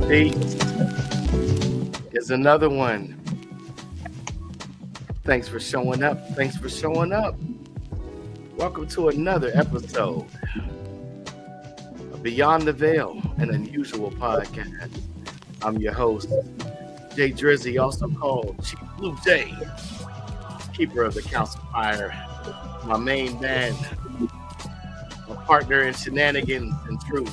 This is another one. Thanks for showing up. Thanks for showing up. Welcome to another episode of Beyond the Veil, an unusual podcast. I'm your host, Jay.Drizzy, also called Chief Blue Jay, keeper of the Council Fire, my main man, my partner in shenanigans and truth,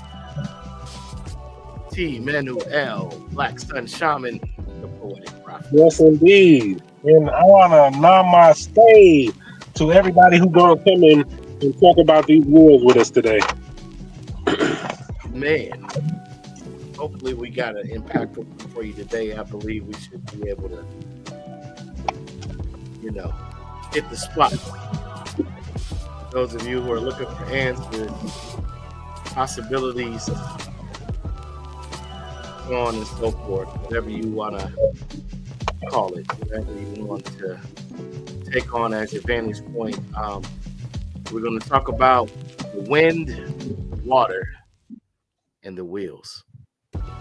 T. Manuel, Black Sun Shaman, the poetic prophet. Yes, indeed. And I want to namaste to everybody who's going to come in and talk about these rules with us today. Man, hopefully we got an impactful one for you today. I believe we should be able to, hit the spot. Those of you who are looking for answers, possibilities, so on and so forth, whatever you want to call it, whatever you want to take on as your vantage point. We're going to talk about the wind, water, and the wheels.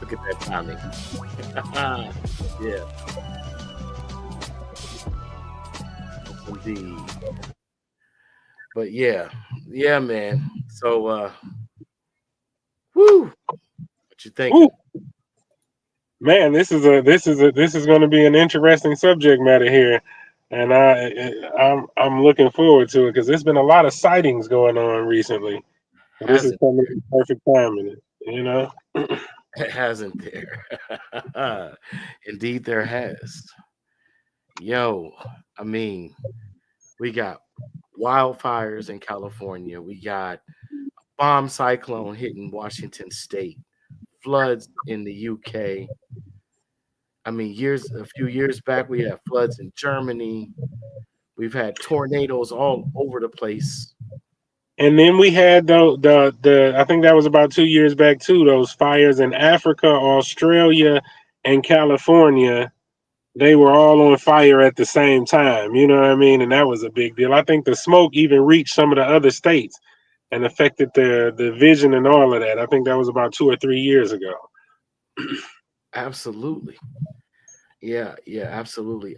Look at that timing. Yeah. Indeed. But yeah, man. So, what you thinking? Man, this is going to be an interesting subject matter here, and I'm looking forward to it because there's been a lot of sightings going on recently. So this is coming at the perfect timing, It hasn't there. Indeed, there has. Yo, I mean, we got wildfires in California. We got a bomb cyclone hitting Washington State, floods in the UK. I mean, a few years back, we had floods in Germany. We've had tornadoes all over the place. And then we had the I think that was about 2 years back too. Those fires in Africa, Australia, and California. They were all on fire at the same time. You know what I mean? And that was a big deal. I think the smoke even reached some of the other states and affected the vision and all of that. I think that was about 2 or 3 years ago. Absolutely. Yeah, absolutely.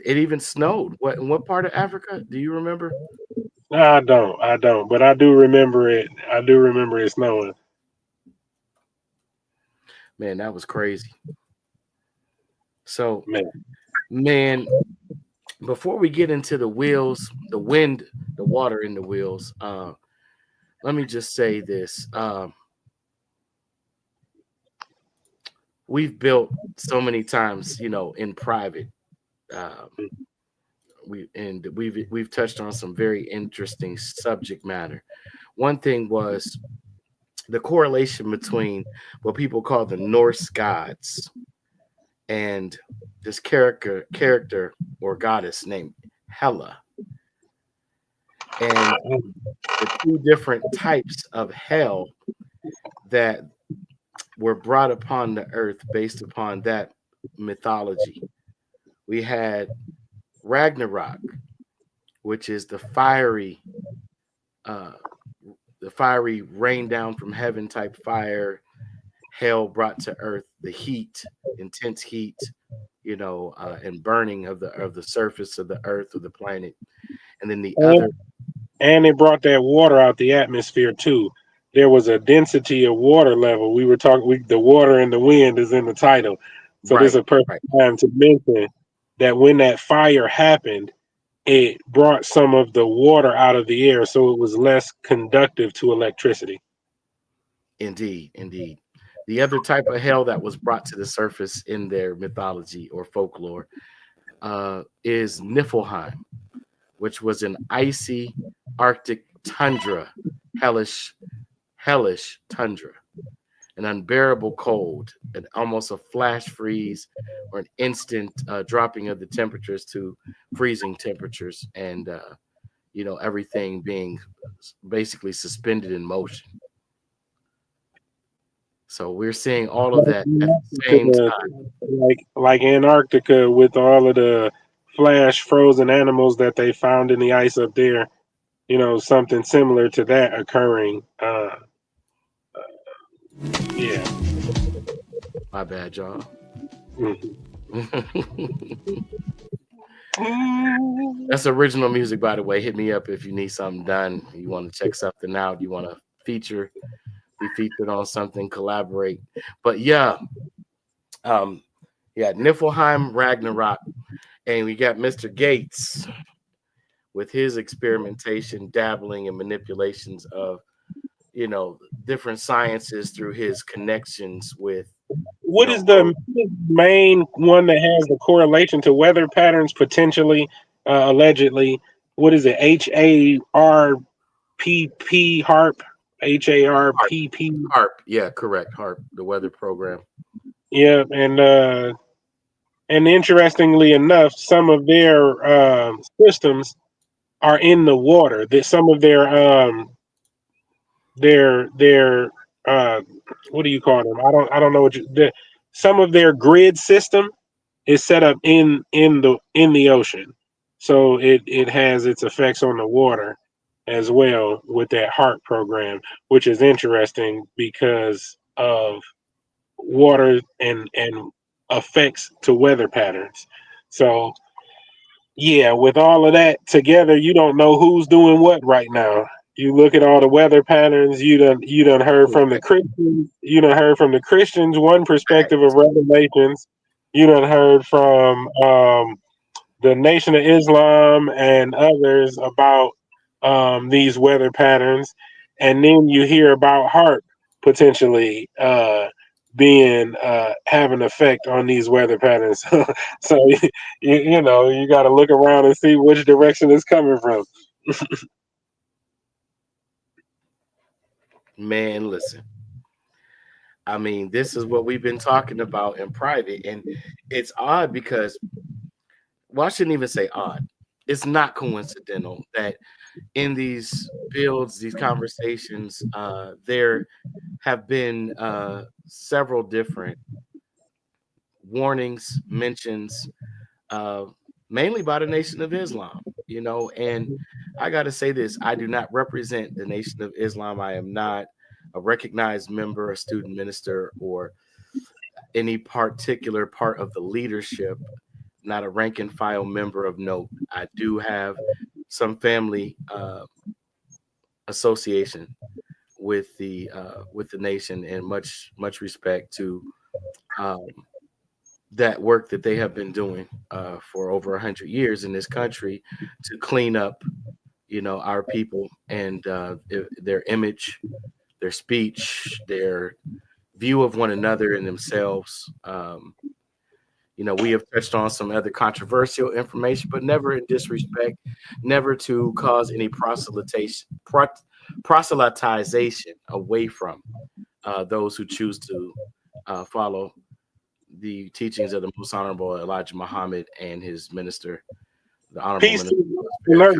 It even snowed. In what part of Africa? Do you remember? I don't, but I do remember it. I do remember it snowing. Man, that was crazy. So, man, before we get into the wheels, the wind, the water in the wheels, let me just say this. We've built so many times, in private. We've touched on some very interesting subject matter. One thing was the correlation between what people call the Norse gods and this character or goddess named Hela, and the two different types of hell that were brought upon the earth based upon that mythology. We had Ragnarok, which is the fiery rain down from heaven type fire, hell brought to earth, the heat, intense heat, and burning of the surface of the earth or the planet. And then and it brought that water out the atmosphere too. There was a density of water level. We were talking. The water and the wind is in the title, so this is a perfect time to mention that when that fire happened, it brought some of the water out of the air, so it was less conductive to electricity. Indeed. The other type of hell that was brought to the surface in their mythology or folklore is Niflheim, which was an icy Arctic tundra, hellish tundra, an unbearable cold, and almost a flash freeze or an instant dropping of the temperatures to freezing temperatures, and everything being basically suspended in motion. So we're seeing all of that at the same time. Like Antarctica with all of the flash frozen animals that they found in the ice up there. Something similar to that occurring. Yeah. My bad, y'all. That's original music, by the way. Hit me up if you need something done. You want to check something out. You want to be featured on something, collaborate. But yeah, um, yeah, Niflheim Ragnarok, and we got Mr. Gates with his experimentation, dabbling, and manipulations of different sciences through his connections with What is those. the main one that has the correlation to weather patterns potentially, allegedly? What is it? HARPP, Harp. HARPP. Harp, yeah, correct. Harp, the weather program. Yeah, and interestingly enough, some of their systems are in the water. That some of their uh, what do you call them? I don't know some of their grid system is set up in the ocean, so it has its effects on the water as well with that heart program, which is interesting because of water and effects to weather patterns. So yeah, with all of that together, you don't know who's doing what right now. You look at all the weather patterns. You done heard from the Correct. Christians. You done heard from the Christians one perspective of revelations. You done heard from the Nation of Islam and others about these weather patterns, and then you hear about HARP potentially being have an effect on these weather patterns. So you got to look around and see which direction it's coming from. Man, listen. I mean, this is what we've been talking about in private, and it's odd because, well, I shouldn't even say odd. It's not coincidental that in these builds, these conversations, there have been several different warnings, mentions, uh, mainly by the Nation of Islam. And I got to say this: I do not represent the Nation of Islam. I am not a recognized member, a student minister, or any particular part of the leadership, not a rank and file member of note. I do have some family association with the nation, and much respect to um, that work that they have been doing for over 100 years in this country to clean up, our people and their image, their speech, their view of one another and themselves. We have touched on some other controversial information, but never in disrespect, never to cause any proselytization away from those who choose to follow the teachings of the Most Honorable Elijah Muhammad and his minister, the Honorable Peace Minister. to alert.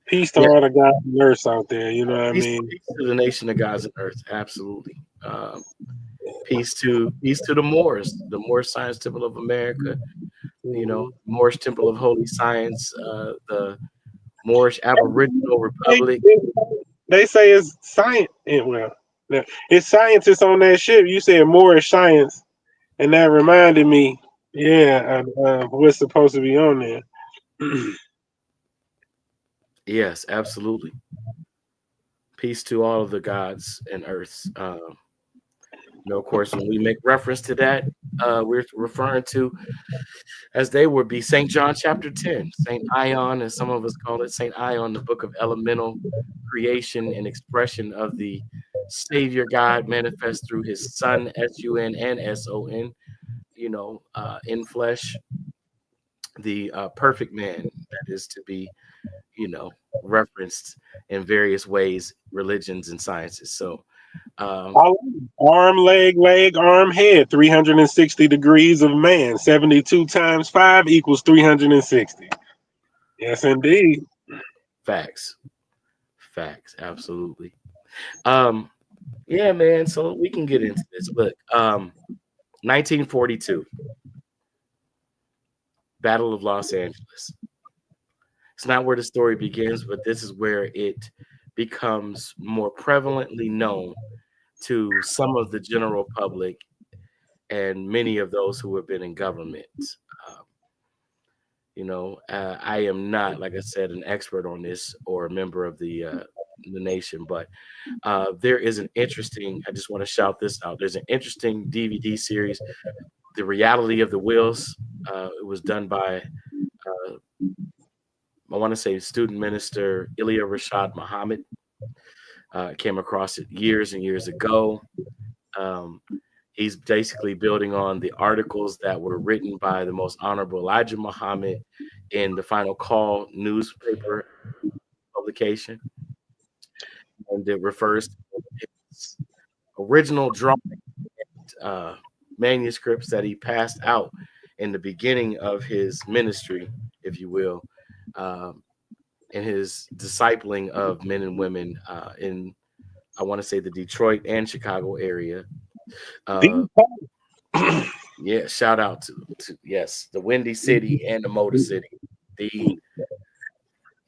Peace to Yeah, all the guys and nurse out there. You know what I peace, mean? peace to the nation of God's and earth. Absolutely. Peace to the Moorish Science Temple of America. Moorish Temple of Holy Science, the Moorish Aboriginal They, Republic. they say it's science. Well, it's scientists on that ship. You said Moorish science, and that reminded me. Yeah, what's supposed to be on there? Yes, absolutely. Peace to all of the gods and earths. Of course, when we make reference to that, we're referring to, as they would be, St. John chapter 10, St. Ion, as some of us call it, St. Ion, the book of elemental creation and expression of the Savior God manifest through his Son, Sun and Son, in flesh, the perfect man that is to be, referenced in various ways, religions and sciences. So, um, Arm, leg, arm, head. 360 degrees of man. 72 times 5 equals 360. Yes, indeed. facts, facts, absolutely. Um, yeah, man. So we can get into this. Look, 1942, Battle of Los Angeles. It's not where the story begins, but this is where it becomes more prevalently known to some of the general public and many of those who have been in government. Um, I am not, like I said, an expert on this or a member of the nation, but there is an interesting. I just want to shout this out. There's an interesting DVD series, "The Reality of the Wills." It was done by I want to say student minister Ilya Rashad Muhammad. Came across it years and years ago. Um, he's basically building on the articles that were written by the most honorable Elijah Muhammad in the Final Call newspaper publication, and it refers to his original drawing uh, manuscripts that he passed out in the beginning of his ministry, if you will, um, in his discipling of men and women in, I want to say, the Detroit and Chicago area. Uh, yeah, shout out to yes, the Windy City and the Motor City. Indeed,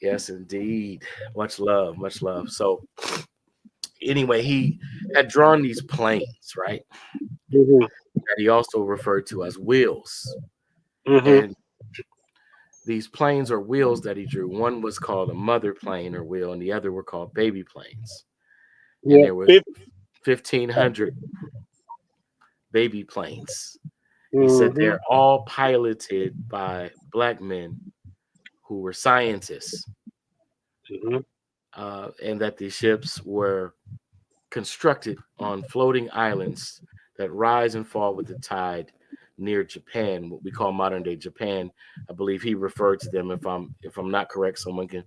yes, indeed. Much love, much love. So anyway, he had drawn these planes, right? Mhm. That he also referred to as wheels. Mhm. And these planes or wheels that he drew, one was called a mother plane or wheel, and the other were called baby planes. And Yeah. there were 1,500 baby planes. He said Mhm. they're all piloted by black men who were scientists, Mhm. and that these ships were constructed on floating islands that rise and fall with the tide near Japan, what we call modern day Japan. I believe he referred to them. If I'm not correct, someone can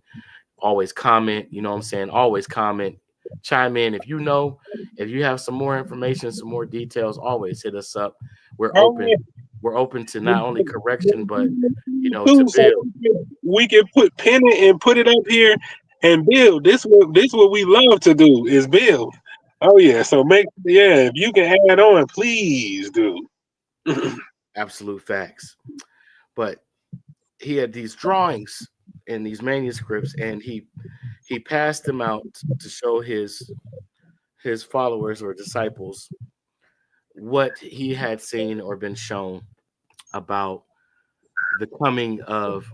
always comment. You know what I'm saying? Always comment, chime in if you know. If you have some more information, some more details, always hit us up. We're Oh open. yeah. We're open to not only correction, but to Too, so build. we can put pin it and put it up here and build. This what we love to do is build. Oh yeah. So if you can add on, please do. Absolute facts. But he had these drawings and these manuscripts, and he passed them out to show his followers or disciples what he had seen or been shown about the coming of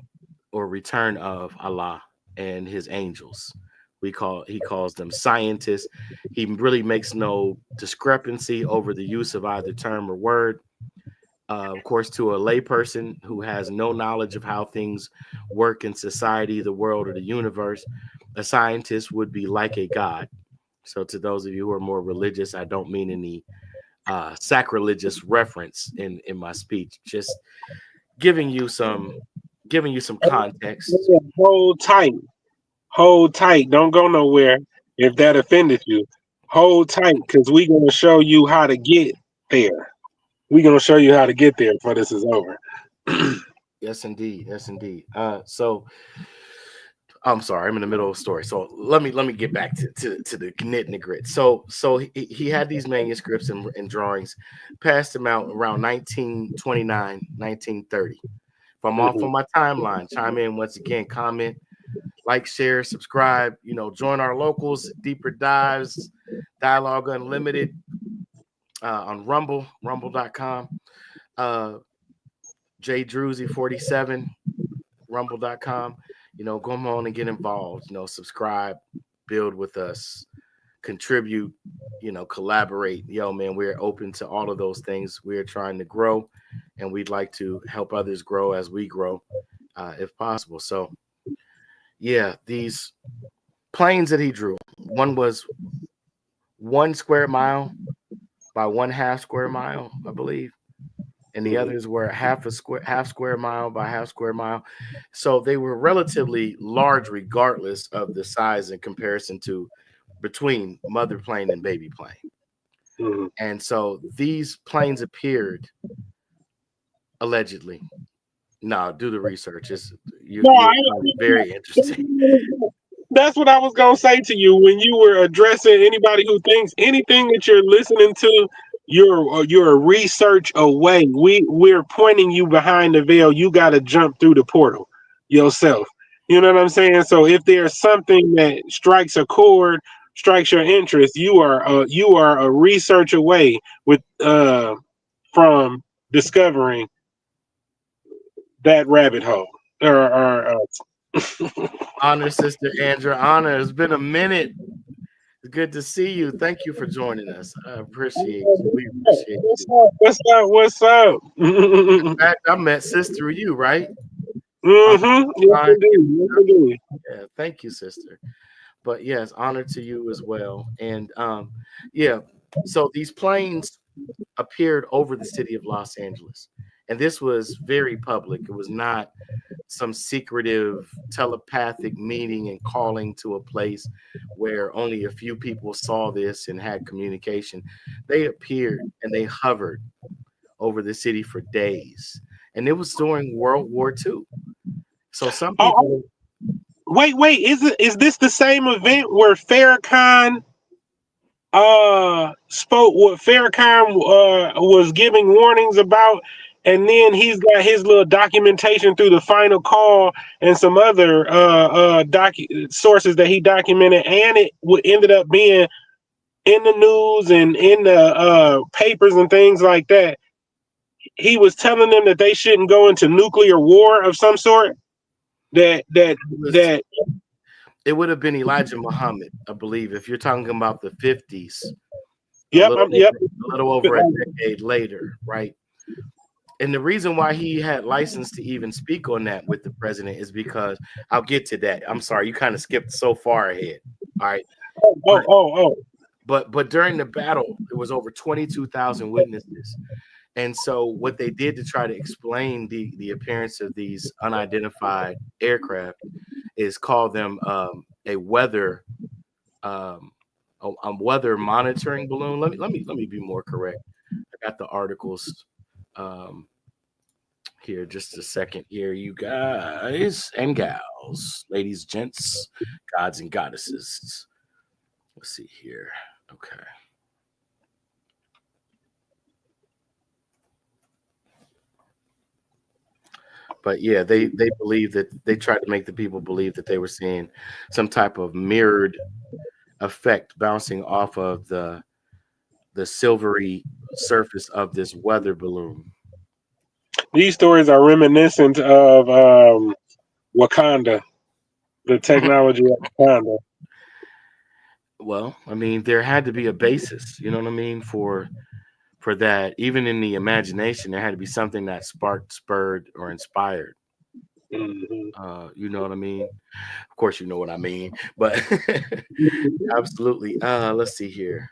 or return of Allah and his angels. He calls them scientists. He really makes no discrepancy over the use of either term or word. Of course, to a layperson who has no knowledge of how things work in society, the world, or the universe, a scientist would be like a god. So, to those of you who are more religious, I don't mean any sacrilegious reference in my speech. Just giving you some context. Hold tight. Hold tight. Don't go nowhere if that offended you. Hold tight because we're gonna show you how to get there. We're gonna show you how to get there before this is over. Yes, indeed. Yes, indeed. So I'm sorry, I'm in the middle of a story. So let me get back to the knit and the grit. So he had these manuscripts and drawings, passed them out around 1929, 1930. If I'm off Mhm. on my timeline, chime in once again, comment, like, share, subscribe, join our locals, deeper dives, dialogue unlimited on rumble.com. Jay.Drizzy 47, rumble.com. Go on and get involved, subscribe, build with us, contribute, collaborate. Yo, man, we're open to all of those things. We're trying to grow, and we'd like to help others grow as we grow, if possible. So, yeah, these planes that he drew, one was 1 square mile by 1/2 square mile, I believe, and the Mhm. others were half square mile by half square mile. So they were relatively large, regardless of the size in comparison to between mother plane and baby plane. Mhm. And so these planes appeared allegedly. No, do the research. No, You'll find it very interesting. that's what I was gonna say to you when you were addressing anybody who thinks anything that you're listening to. You're a research away. We're pointing you behind the veil. You got to jump through the portal yourself. You know what I'm saying? So if there's something that strikes a chord, strikes your interest, you are a research away with from discovering that rabbit hole. Honor, Sister Andrea. Honor, it's been a minute. It's good to see you. Thank you for joining us. I appreciate you. We appreciate What's you. up? What's up? What's up? In fact, I met Sis through you, right? On Mm-hmm. Yes, the indeed. Yes, indeed. yeah, thank you, sister. But yes, honor to you as well. And yeah, so these planes appeared over the city of Los Angeles. And this was very public. It was not some secretive telepathic meeting and calling to a place where only a few people saw this and had communication. They appeared and they hovered over the city for days. And it was during World War II. So some Oh, people, wait. Is this the same event where Farrakhan spoke what Farrakhan was giving warnings about, and then he's got his little documentation through the final call and some other sources that he documented, and ended up being in the news and in the papers and things like that. He was telling them that they shouldn't go into nuclear war of some sort. That that it was that. it would have been Elijah Muhammad, I believe, if you're talking about the 50s, Yep. Yep. a little over a decade later, right? And the reason why he had license to even speak on that with the president is because I'll get to that. I'm sorry, you kind of skipped so far ahead. All right. But Oh. but during the battle, there was over 22,000 witnesses. And so what they did to try to explain the appearance of these unidentified aircraft is call them a um, weather monitoring balloon. Let me be more correct. I got the articles um, here. Just a second here, you guys and gals, ladies, gents, gods and goddesses. Let's see here. Okay. But yeah, they believe that they tried to make the people believe that they were seeing some type of mirrored effect bouncing off of the silvery surface of this weather balloon. These stories are reminiscent of Wakanda, the technology of Wakanda. Well, I mean, there had to be a basis, you know what I mean, for that. Even in the imagination, there had to be something that sparked, spurred, or inspired. Mhm. You know what I mean? Of course, you know what I mean, but absolutely. Let's see here.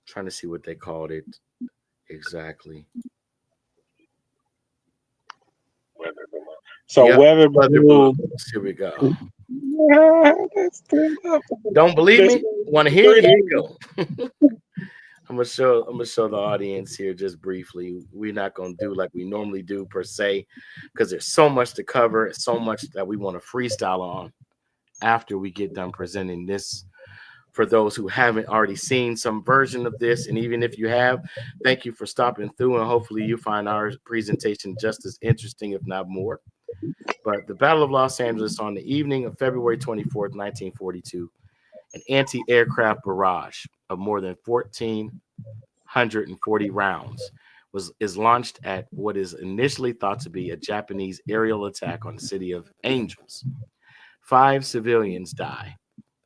Trying to see what they called it exactly. So Yep, weather weather balloon. balloons. Here we go. Yeah, that's three up. Don't believe That's me? Want to hear? three Here you up. go. I'm gonna show the audience here just briefly. We're not gonna do like we normally do per se, because there's so much to cover, so much that we want to freestyle on after we get done presenting this for those who haven't already seen some version of this. And even if you have, thank you for stopping through, and hopefully you find our presentation just as interesting, if not more. But the Battle of Los Angeles on the evening of February 24th, 1942, an anti-aircraft barrage of more than 1,440 rounds is launched at what is initially thought to be a Japanese aerial attack on the city of Angels. 5 civilians die,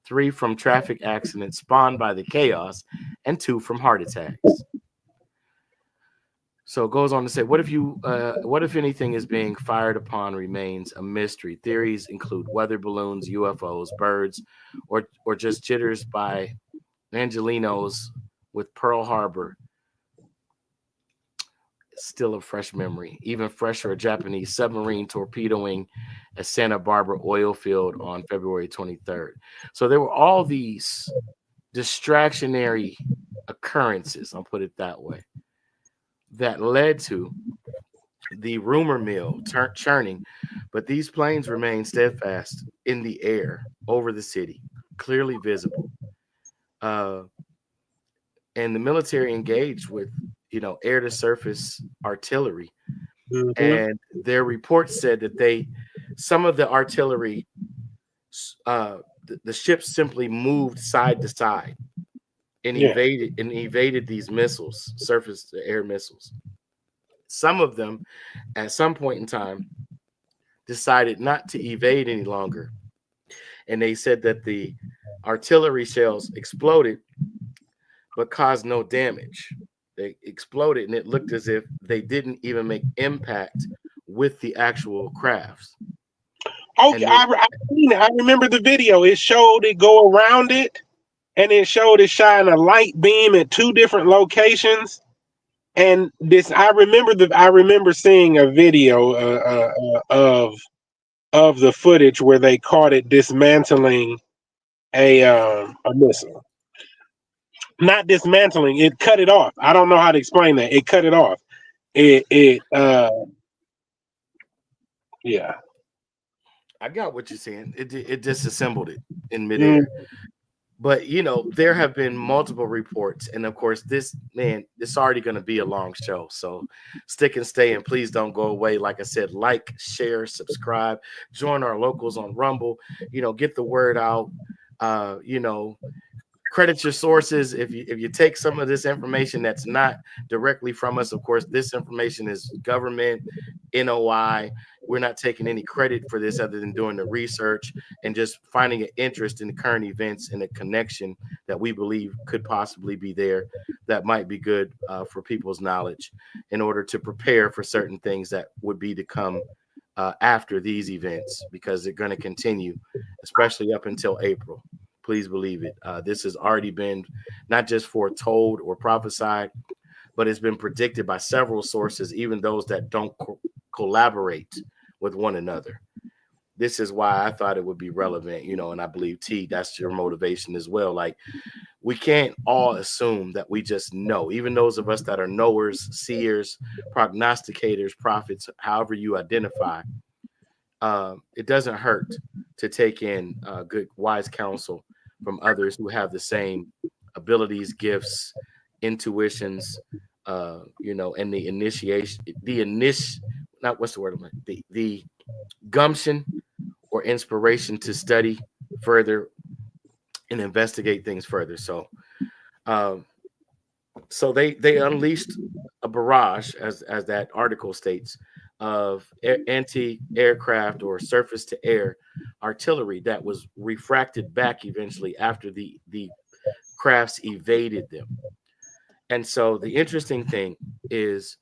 3 from traffic accidents spawned by the chaos, and 2 from heart attacks. So it goes on to say, what if anything is being fired upon remains a mystery. Theories include weather balloons, UFOs, birds, or just jitters by Angelinos with Pearl Harbor still a fresh memory. Even fresher, a Japanese submarine torpedoing a Santa Barbara oil field on February 23rd. So there were all these distractionary occurrences, I'll put it that way, that led to the rumor mill churning. But these planes remained steadfast in the air over the city, clearly visible. Uh, and the military engaged with, air to surface artillery. Mhm. And their reports said that some of the artillery, the ships simply moved side to side, and Yeah. evaded these missiles, surface to air missiles. Some of them, at some point in time, decided not to evade any longer, and they said that the artillery shells exploded but caused no damage. They exploded, and it looked as if they didn't even make impact with the actual crafts. Okay, And they, I seen it. I remember the video. It showed it go around it, and it showed it shine a light beam at two different locations. And this, I remember seeing a video of the footage where they caught it dismantling a missile. Not dismantling, it cut it off. I don't know how to explain that. It cut it off. It yeah. I got what you're saying. It disassembled it in Mm, midair. But there have been multiple reports, and of course, this man, it's already going to be a long show. So stick and stay, and please don't go away. Like I said, like, share, subscribe, join our locals on Rumble. Get the word out. Uh, you know, Credit your sources. If you take some of this information that's not directly from us, of course, this information is government, NOI. We're not taking any credit for this other than doing the research and just finding an interest in the current events and a connection that we believe could possibly be there that might be good for people's knowledge in order to prepare for certain things that would be to come after these events, because they're going to continue, especially up until April. Please believe it. This has already been not just foretold or prophesied, but it's been predicted by several sources, even those that don't collaborate with one another. This is why I thought it would be relevant, and I believe T, that's your motivation as well. Like, we can't all assume that we just know, even those of us that are knowers, seers, prognosticators, prophets, however you identify. It doesn't hurt to take in good, wise counsel from others who have the same abilities, gifts, intuitions, and not what's the word, the gumption or inspiration to study further and investigate things further. Um, so they unleashed a barrage, as that article states, of anti-aircraft or surface to air artillery that was refracted back eventually after the crafts evaded them. And so the interesting thing is,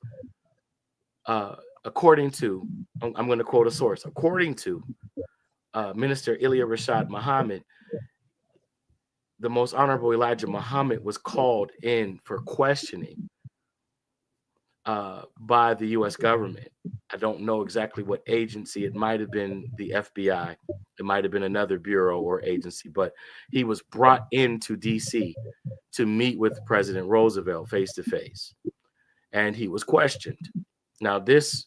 uh, according to, I'm going to quote a source, according to Minister Ilya Rashad Muhammad, the most honorable Elijah Muhammad was called in for questioning by the U.S. government. I don't know exactly what agency. It might have been the FBI. It might have been another bureau or agency, but he was brought into D.C. to meet with President Roosevelt face to face, and he was questioned. Now, this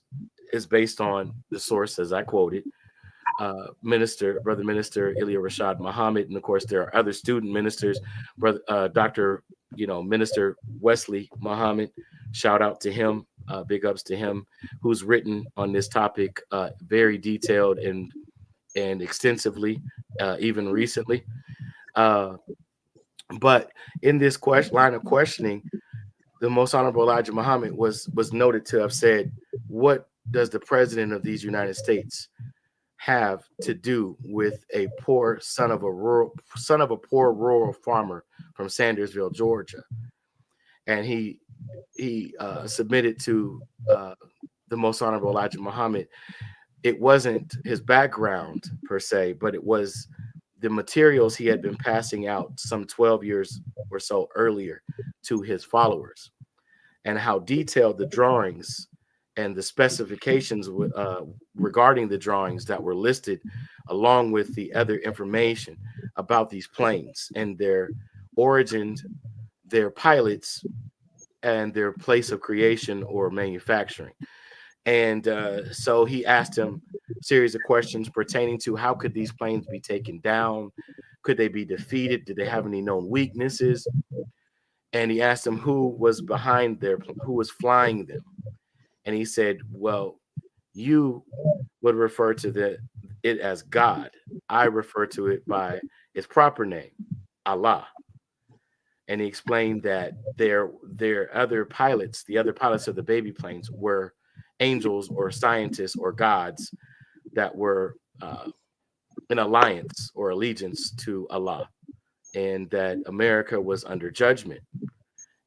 is based on the source, as I quoted, Brother Minister Ilya Rashad Muhammad, and of course there are other student ministers, Brother Doctor, Minister Wesley Muhammad. Shout out to him, big ups to him, who's written on this topic very detailed and extensively, even recently. Uh, but in this line of questioning, the most honorable Elijah Muhammad was noted to have said, "What does the president of these United States have to do with a son of a poor rural farmer from Sandersville, Georgia?" And he submitted to the most honorable Elijah Muhammad. It wasn't his background per se, but it was the materials he had been passing out some 12 years or so earlier to his followers, and how detailed the drawings and the specifications regarding the drawings that were listed, along with the other information about these planes and their origins, their pilots, and their place of creation or manufacturing. And so he asked him a series of questions pertaining to how could these planes be taken down? Could they be defeated? Did they have any known weaknesses? And he asked him who was flying them. And he said, well, you would refer to it as God. I refer to it by its proper name, Allah. and he explained that their other pilots, the other pilots of the baby planes, were angels or scientists or gods that were in alliance or allegiance to Allah, and that America was under judgment.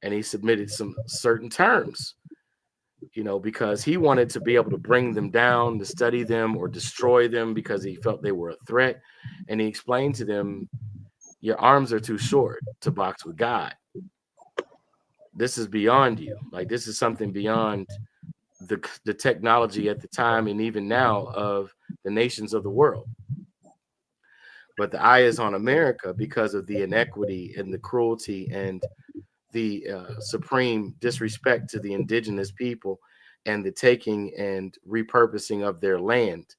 And he submitted some certain terms, because he wanted to be able to bring them down, to study them or destroy them because he felt they were a threat. And he explained to them, your arms are too short to box with God. This is beyond you. Like, this is something beyond the technology at the time and even now of the nations of the world. But the eye is on America because of the inequity and the cruelty and the supreme disrespect to the indigenous people and the taking and repurposing of their land,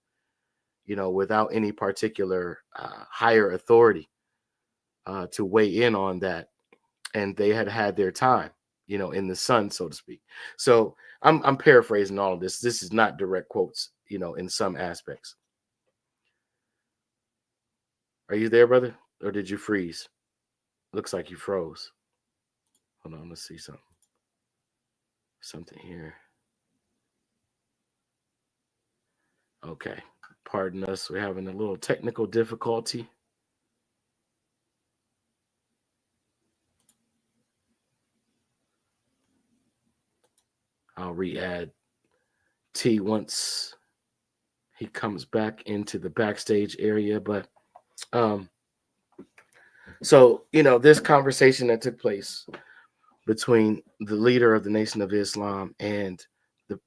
without any particular higher authority to weigh in on that. And they had their time, in the sun, so to speak. So I'm paraphrasing all of this. This is not direct quotes, in some aspects. Are you there, brother? Or did you freeze? Looks like you froze. Hold on, let's see something. Something here. Okay. Pardon us. We're having a little technical difficulty. I'll re-add T once he comes back into the backstage area. But so, this conversation that took place between the leader of the Nation of Islam and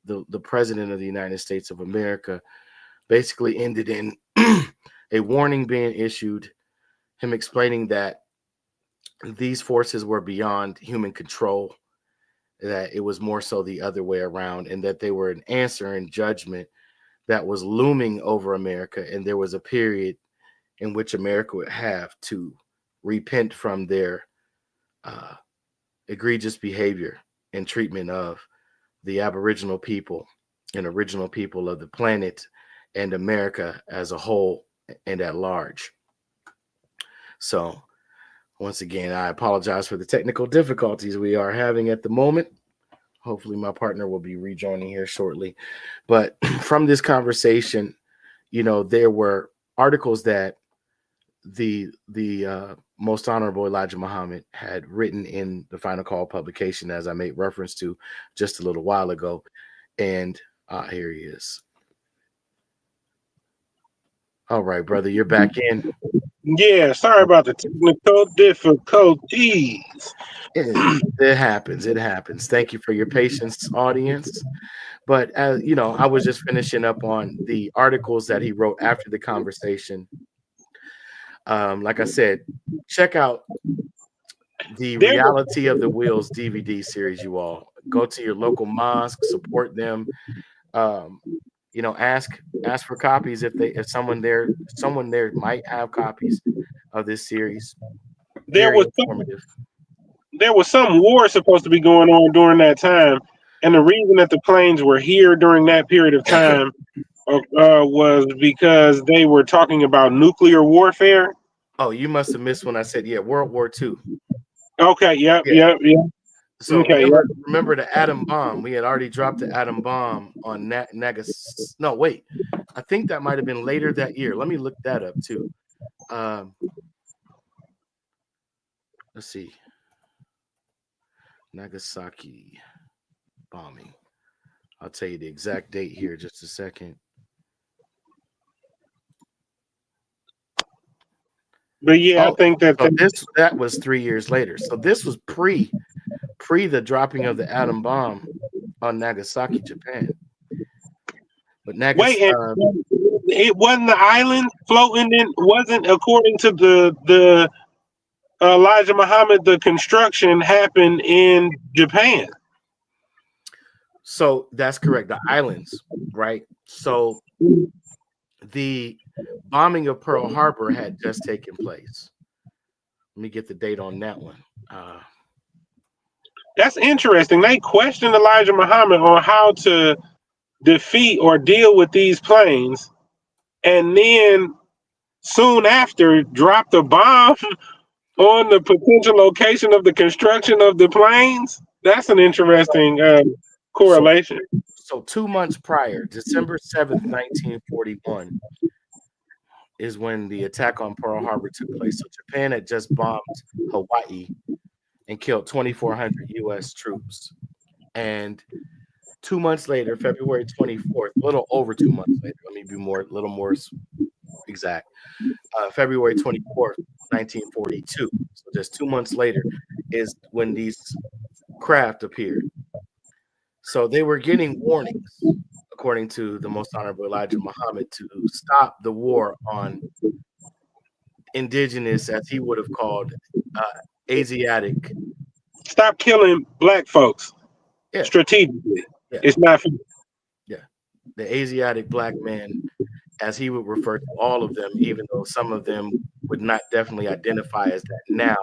the president of the United States of America basically ended in a warning being issued, him explaining that these forces were beyond human control, that it was more so the other way around, and that they were an answer and judgment that was looming over America. And there was a period in which America would have to repent from their egregious behavior and treatment of the Aboriginal people and original people of the planet and America as a whole and at large. So once again, I apologize for the technical difficulties we are having at the moment. Hopefully my partner will be rejoining here shortly. But from this conversation, there were articles that the most honorable Elijah Muhammad had written in the Final Call publication, as I made reference to just a little while ago. And here he is. All right, brother, you're back in. Yeah, sorry about the technical difficulties. It happens. It happens. Thank you for your patience, audience. But as I was just finishing up on the articles that he wrote after the conversation. Like I said, check out the Reality of the Wheels DVD series. You all go to your local mosque, support them. Ask for copies if someone there might have copies of this series. There Very was informative. some war supposed to be going on during that time, and the reason that the planes were here during that period of time was because they were talking about nuclear warfare. Oh, you must have missed when I said, World War II. Okay, yep. So Okay, remember the atom bomb. We had already dropped the atom bomb on Nagas. No, wait. I think that might have been later that year. Let me look that up too. Let's see. Nagasaki bombing. I'll tell you the exact date here just a second. But yeah, I think that that was 3 years later. So this was pre the dropping of the atom bomb on Nagasaki, Japan. But Nagasaki, it wasn't the island floating in. Wasn't according to the Elijah Muhammad. The construction happened in Japan. So that's correct. The islands, right? So the bombing of Pearl Harbor had just taken place. Let me get the date on that one. That's interesting. They questioned Elijah Muhammad on how to defeat or deal with these planes, and then soon after dropped a bomb On the potential location of the construction of the planes. That's an interesting So correlation. 2 months prior, December 7th, 1941, is when the attack on Pearl Harbor took place. So Japan had just bombed Hawaii and killed 2,400 U.S. troops. And 2 months later, February 24th, a little over 2 months later, let me be a little more exact. February 24th, 1942. So just 2 months later is when these craft appeared. So they were getting warnings, according to the Most Honorable Elijah Muhammad, to stop the war on indigenous, as he would have called Asiatic. Stop killing black folks Yeah, strategically. yeah, It's not fair. yeah. The Asiatic black man, as he would refer to all of them, even though some of them would not definitely identify as that now.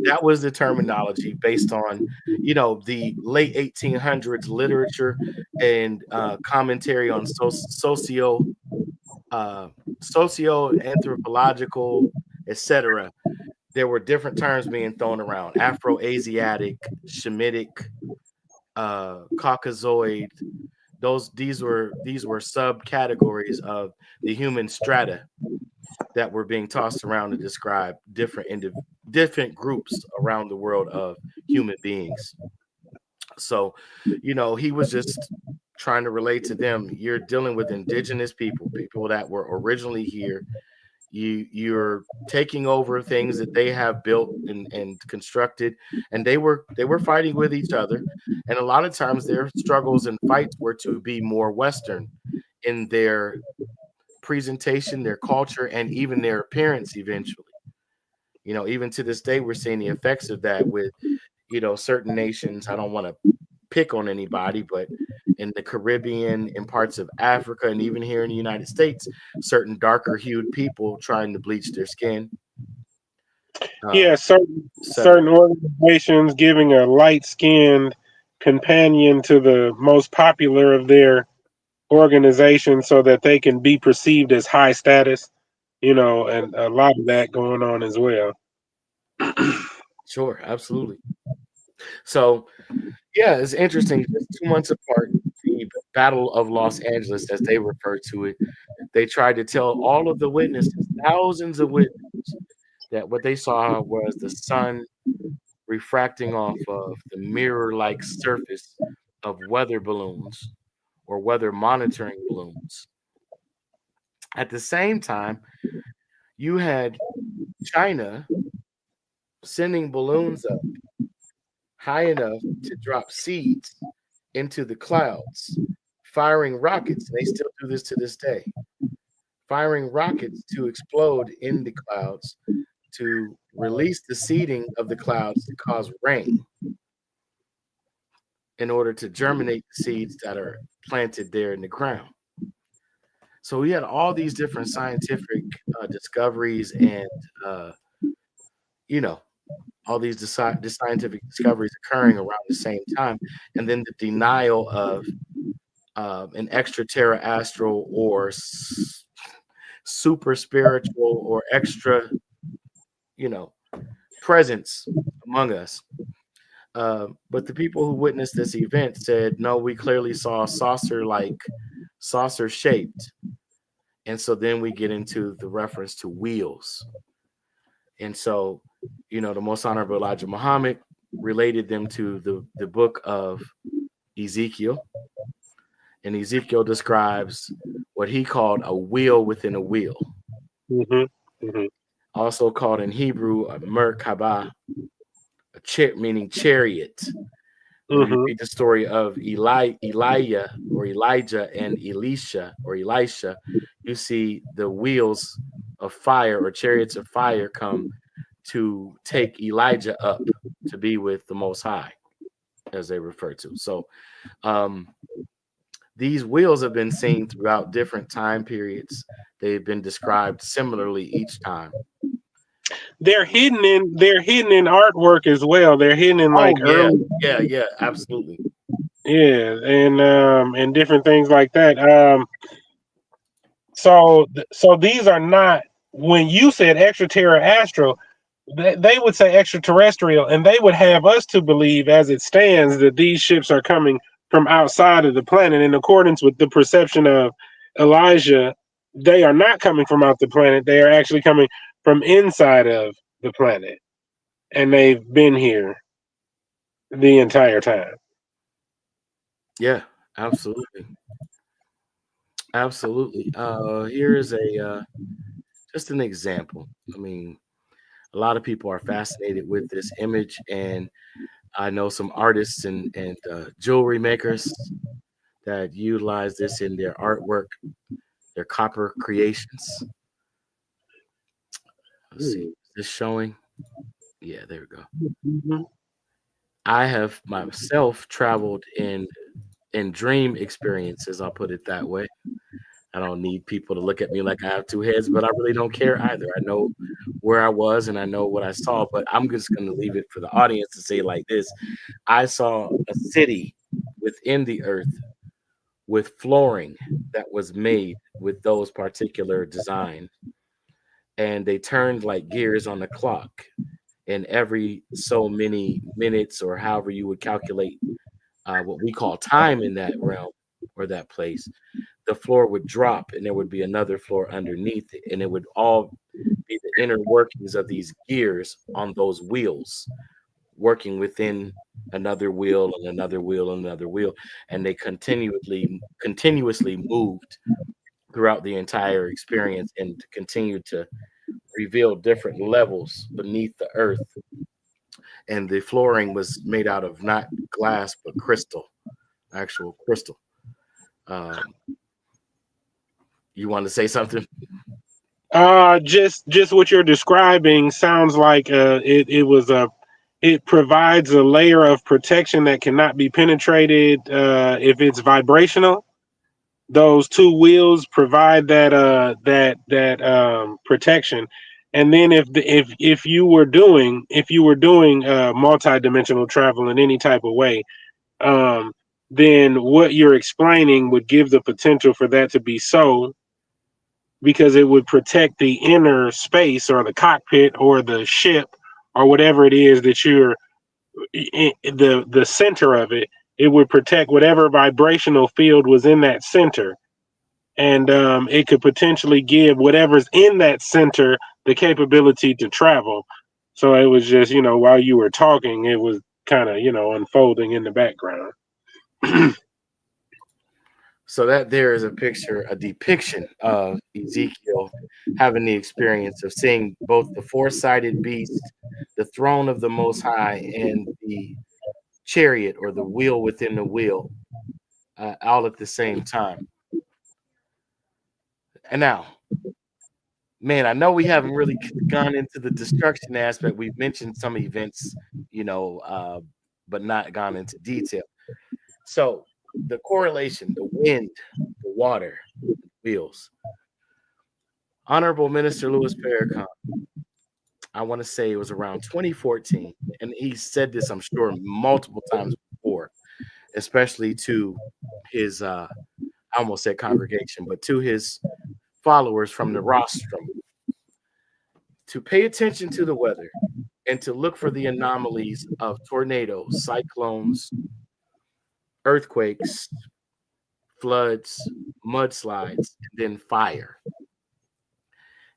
That was the terminology based on, the late 1800s literature and commentary on uh, socio anthropological, etc. There were different terms being thrown around: Afro-Asiatic, Shemitic, Caucasoid. These were subcategories of the human strata that were being tossed around to describe different groups around the world of human beings. So, he was just trying to relate to them. You're dealing with indigenous people that were originally here. You're taking over things that they have built and constructed, and they were fighting with each other. And a lot of times their struggles and fights were to be more Western in their presentation, their culture, and even their appearance eventually. Even to this day, we're seeing the effects of that with, certain nations. I don't want to pick on anybody, but in the Caribbean, in parts of Africa, and even here in the United States, certain darker hued people trying to bleach their skin, Yeah, etc. certain organizations giving a light skinned companion to the most popular of their organizations so that they can be perceived as high status, and a lot of that going on as well. Sure, absolutely. So, yeah, it's interesting. Just 2 months apart, the Battle of Los Angeles, as they refer to it, they tried to tell all of the witnesses, thousands of witnesses, that what they saw was the sun refracting off of the mirror-like surface of weather balloons or weather monitoring balloons. At the same time, you had China sending balloons up high enough to drop seeds into the clouds, firing rockets, and they still do this to this day, firing rockets to explode in the clouds to release the seeding of the clouds to cause rain in order to germinate the seeds that are planted there in the ground. So we had all these different scientific discoveries and, uh, you know, all these the scientific discoveries occurring around the same time, and then the denial of an extraterrestrial or super spiritual or extra, you know, presence among us. But the people who witnessed this event said, no, we clearly saw saucer shaped. And so then we get into the reference to wheels. And so, the Most Honorable Elijah Muhammad related them to the book of Ezekiel. And Ezekiel describes what he called a wheel within a wheel, Hmm. Hmm. also called in Hebrew a Merkabah, meaning chariot. When you Hmm. read the story of Elijah and Elisha, you see the wheels of fire or chariots of fire come to take Elijah up to be with the Most High, as they refer to. So, um, these wheels have been seen throughout different time periods. They've been described similarly each time. They're hidden in artwork as well. They're hidden in Oh like yeah, early, yeah, absolutely. yeah, and different things like that. So these are not, when you said extraterrestrial. they would say extraterrestrial, and they would have us to believe, as it stands, that these ships are coming from outside of the planet. In accordance with the perception of Elijah, they are not coming from out the planet. They are actually coming from inside of the planet, and they've been here the entire time. Yeah, absolutely. Absolutely. Here is a just an example. I mean, a lot of people are fascinated with this image, and I know some artists and jewelry makers that utilize this in their artwork, their copper creations. Let's see, is this showing? Yeah, there we go. Mhm. I have myself traveled in dream experiences. I'll put it that way. I don't need people to look at me like I have two heads, but I really don't care either. I know where I was and I know what I saw, but I'm just going to leave it for the audience to say it like this. I saw a city within the earth with flooring that was made with those particular design, and they turned like gears on the clock. And every so many minutes, or however you would calculate what we call time in that realm or that place, the floor would drop and there would be another floor underneath it, and it would all be the inner workings of these gears on those wheels working within another wheel and another wheel and another wheel, and they continuously moved throughout the entire experience and continued to reveal different levels beneath the earth. And the flooring was made out of not glass but crystal, actual crystal. um, you want to say something? Just what you're describing sounds like it was a it provides a layer of protection that cannot be penetrated if it's vibrational. Those two wheels provide that protection. And then if you were doing multi-dimensional travel in any type of way, um, then what you're explaining would give the potential for that to be so, because it would protect the inner space or the cockpit or the ship or whatever it is that you're the center of it. It would protect whatever vibrational field was in that center, and it could potentially give whatever's in that center the capability to travel. So it was just, while you were talking, it was kind of, unfolding in the background. So that there is a picture, a depiction of Ezekiel having the experience of seeing both the four-sided beast, the throne of the Most High, and the chariot or the wheel within the wheel, all at the same time. And now, man, I know we haven't really gone into the destruction aspect. We've mentioned some events, you know, but not gone into detail. So the correlation, the wind, the water, wheels. Honorable Minister Louis Farrakhan, I want to say it was around 2014, and he said this, I'm sure, multiple times before, especially to his, I almost said congregation, but to his followers from the rostrum, to pay attention to the weather and to look for the anomalies of tornadoes, cyclones, earthquakes, floods, mudslides, and then fire.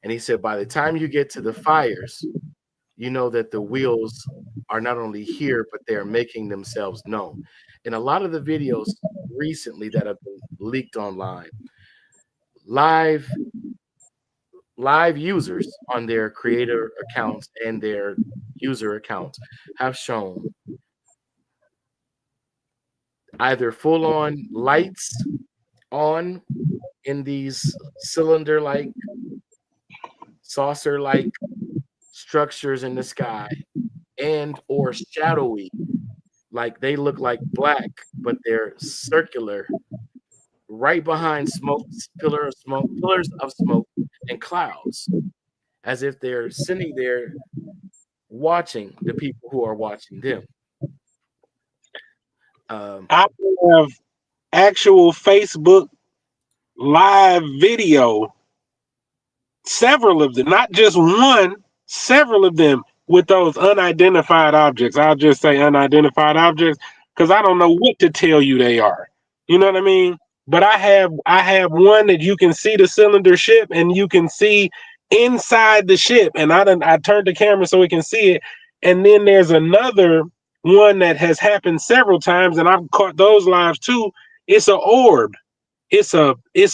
And he said, by the time you get to the fires, you know that the wheels are not only here, but they are making themselves known. In a lot of the videos recently that have been leaked online, live live users on their creator accounts and their user accounts have shown either full on lights on in these cylinder like, saucer like structures in the sky, and or shadowy, like they look like black, but they're circular right behind smoke, pillars of smoke and clouds, as if they're sitting there watching the people who are watching them. Um, I have actual Facebook live video, several of them, not just one, several of them with those unidentified objects. I'll just say unidentified objects because I don't know what to tell you they are. You know what I mean? But I have one that you can see the cylinder ship and you can see inside the ship. And I turned the camera so we can see it. And then there's another one that has happened several times, and I've caught those lives too. It's an orb. It's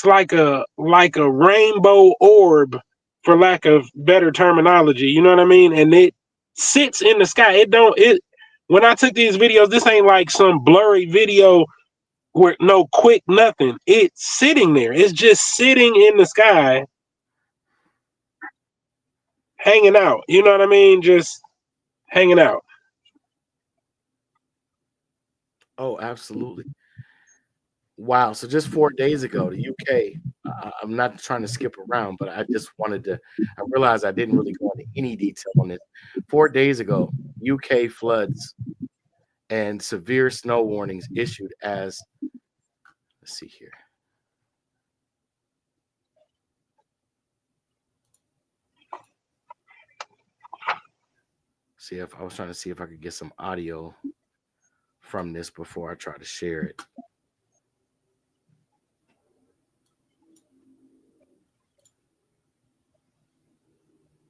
like a rainbow orb, for lack of better terminology. You know what I mean? And it sits in the sky. It don't it when I took these videos, this ain't like some blurry video where no quick nothing. It's sitting there. It's just sitting in the sky, hanging out. You know what I mean? Just hanging out. Oh, absolutely. Wow. So just 4 days ago, the UK, I'm not trying to skip around, but I just wanted to, I realized I didn't really go into any detail on this. 4 days ago, UK floods and severe snow warnings issued as, let's see here. See if I was trying to see if I could get some audio from this before I try to share it.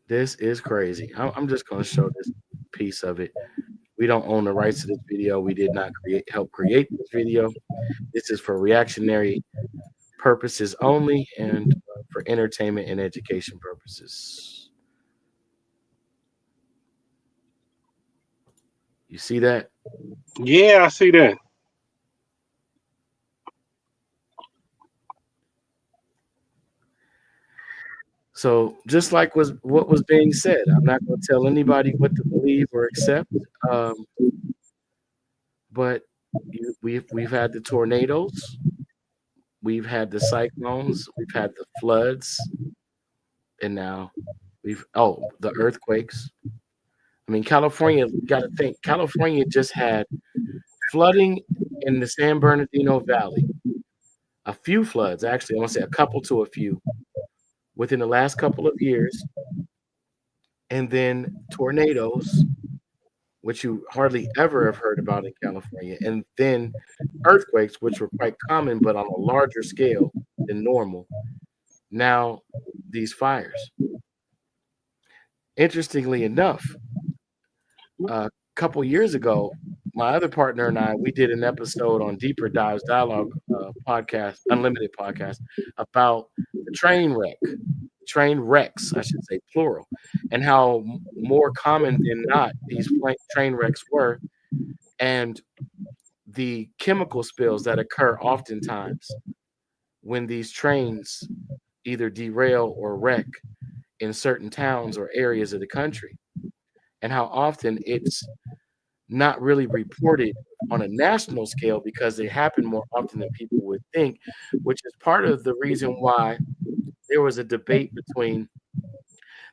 This is crazy. I'm just going to show this piece of it. We don't own the rights to this video. We did not help create this video. This is for reactionary purposes only and for entertainment and education purposes. You see that? Yeah, I see that. So just like what was being said, I'm not going to tell anybody what to believe or accept. Um, but we've had the tornadoes, we've had the cyclones, we've had the floods, and now the earthquakes. I mean, California, got to think, California just had flooding in the San Bernardino Valley, a few floods, actually, I want to say a couple to a few within the last couple of years, and then tornadoes, which you hardly ever have heard about in California, and then earthquakes, which were quite common but on a larger scale than normal. Now, these fires. Interestingly enough, a couple years ago, my other partner and I, we did an episode on Deeper Dives Dialogue podcast, Unlimited podcast, about the train wrecks, I should say, plural, and how more common than not these train wrecks were, and the chemical spills that occur oftentimes when these trains either derail or wreck in certain towns or areas of the country, and how often it's not really reported on a national scale because they happen more often than people would think, which is part of the reason why there was a debate between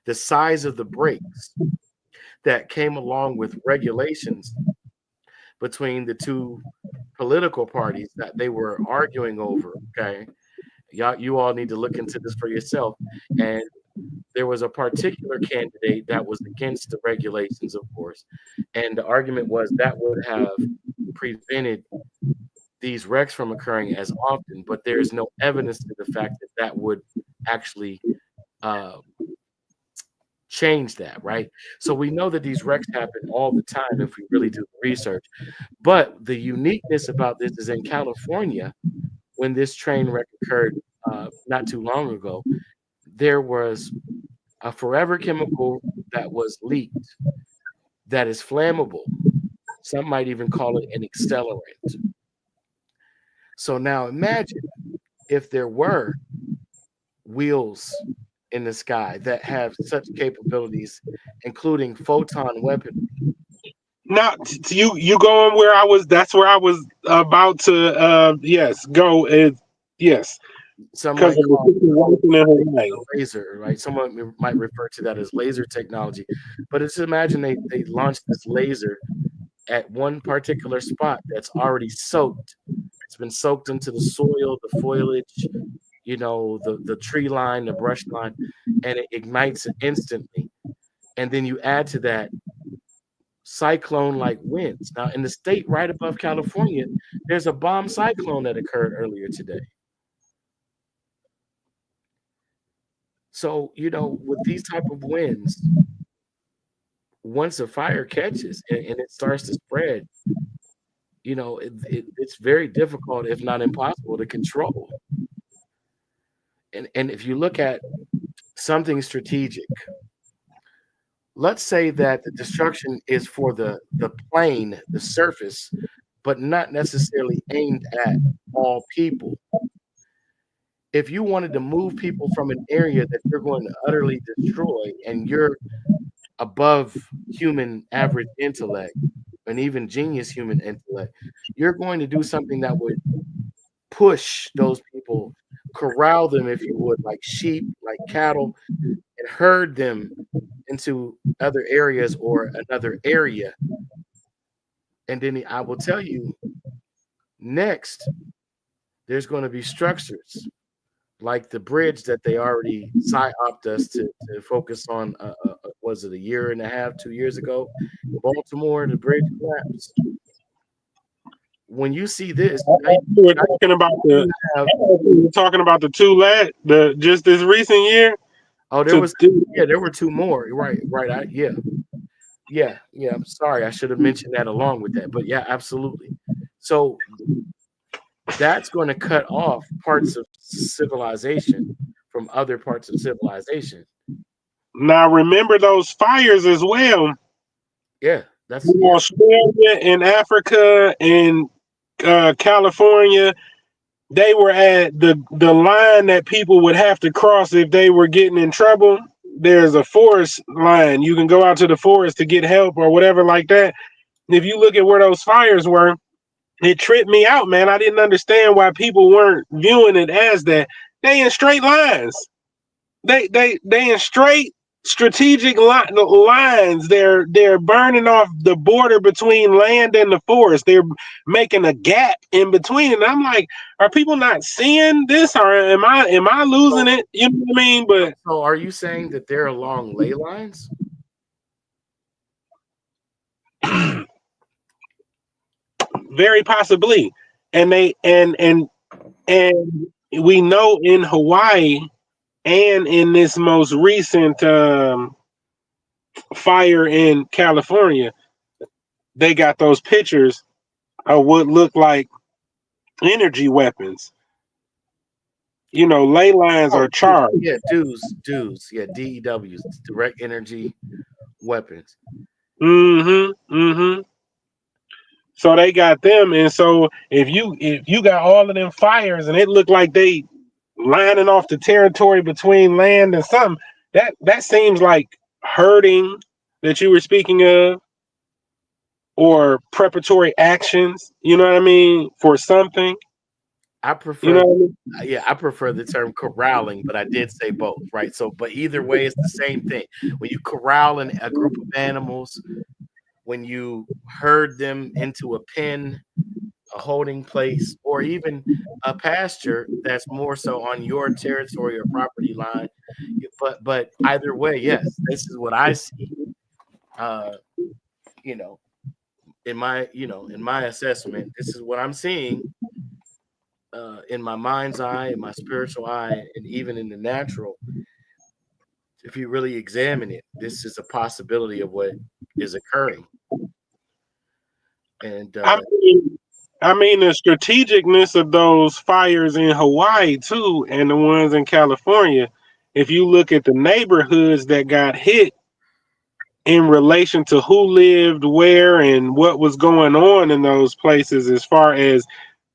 the size of the brakes that came along with regulations between the two political parties that they were arguing over. Okay. You all need to look into this for yourself. And there was a particular candidate that was against the regulations, of course. And the argument was that would have prevented these wrecks from occurring as often, but there is no evidence to the fact that that would actually uh, change that, right? So we know that these wrecks happen all the time if we really do the research. But the uniqueness about this is in California, when this train wreck occurred not too long ago, there was a forever chemical that was leaked that is flammable. Some might even call it an accelerant. So now imagine if there were wheels in the sky that have such capabilities, including photon weaponry. Now you going where I was. That's where I was about to. Yes, go. Yes, Some because might of the call situation in her mind. laser, right? Someone might refer to that as laser technology. But just imagine they launched this laser at one particular spot that's already soaked. It's been soaked into the soil, the foliage, the tree line, the brush line, and it ignites it instantly. And then you add to that cyclone-like winds. Now, in the state right above California, there's a bomb cyclone that occurred earlier today. So, with these type of winds, once a fire catches and it starts to spread, it's very difficult, if not impossible, to control. And if you look at something strategic, let's say that the destruction is for the plane, the surface, but not necessarily aimed at all people. If you wanted to move people from an area that you're going to utterly destroy and you're above human average intellect and even genius human intellect, you're going to do something that would push those people, corral them, if you would, like sheep, like cattle, and herd them into other areas or another area. And then I will tell you next, there's going to be structures like the bridge that they already psyoped us to focus on. Was it a year and a half, 2 years ago? In Baltimore, the bridge collapsed. When you see this, now We were now talking about you have. the two last the just this recent year Oh, to there were two more. Right, right. Yeah. I'm sorry, I should have mentioned that along with that. But yeah, absolutely. So that's going to cut off parts of civilization from other parts of civilization. now remember those fires as well Yeah, that's in yeah. Australia and Africa and California. They were at the line that people would have to cross if they were getting in trouble. There's a forest line. You can go out to the forest to get help or whatever like that. If you look at where those fires were, it tripped me out, man. I didn't understand why people weren't viewing it as that. They in straight lines. They in straight strategic lines. They're burning off the border between land and the forest. They're making a gap in between. And I'm like, are people not seeing this, or am I losing So, it? You know what I mean? But so are you saying that they're along ley lines? very possibly. And they and we know in Hawaii and in this most recent fire in California, they got those pictures of what looked like energy weapons. You know, ley lines Oh, are charged. yeah, dues, yeah, DEWs, direct energy weapons. Mm-hmm. Mm-hmm. So they got them, and so if you got all of them fires, and it looked like they lining off the territory between land and something, that seems like herding that you were speaking of, or preparatory actions. You know what I mean, for something. I You prefer, know what I mean? yeah, I prefer the term corralling, but I did say both, right? So, but either way, it's the same thing. When you corral a group of animals, when you herd them into a pen, a holding place, or even a pasture that's more so on your territory or property line. But either way, yes, this is what I see. Uh, you know, in my assessment, this is what I'm seeing in my mind's eye, in my spiritual eye, and even in the natural. If you really examine it, this is a possibility of what is occurring. And I mean, I mean the strategicness of those fires in Hawaii too, and the ones in California. If you look at the neighborhoods that got hit in relation to who lived where and what was going on in those places, as far as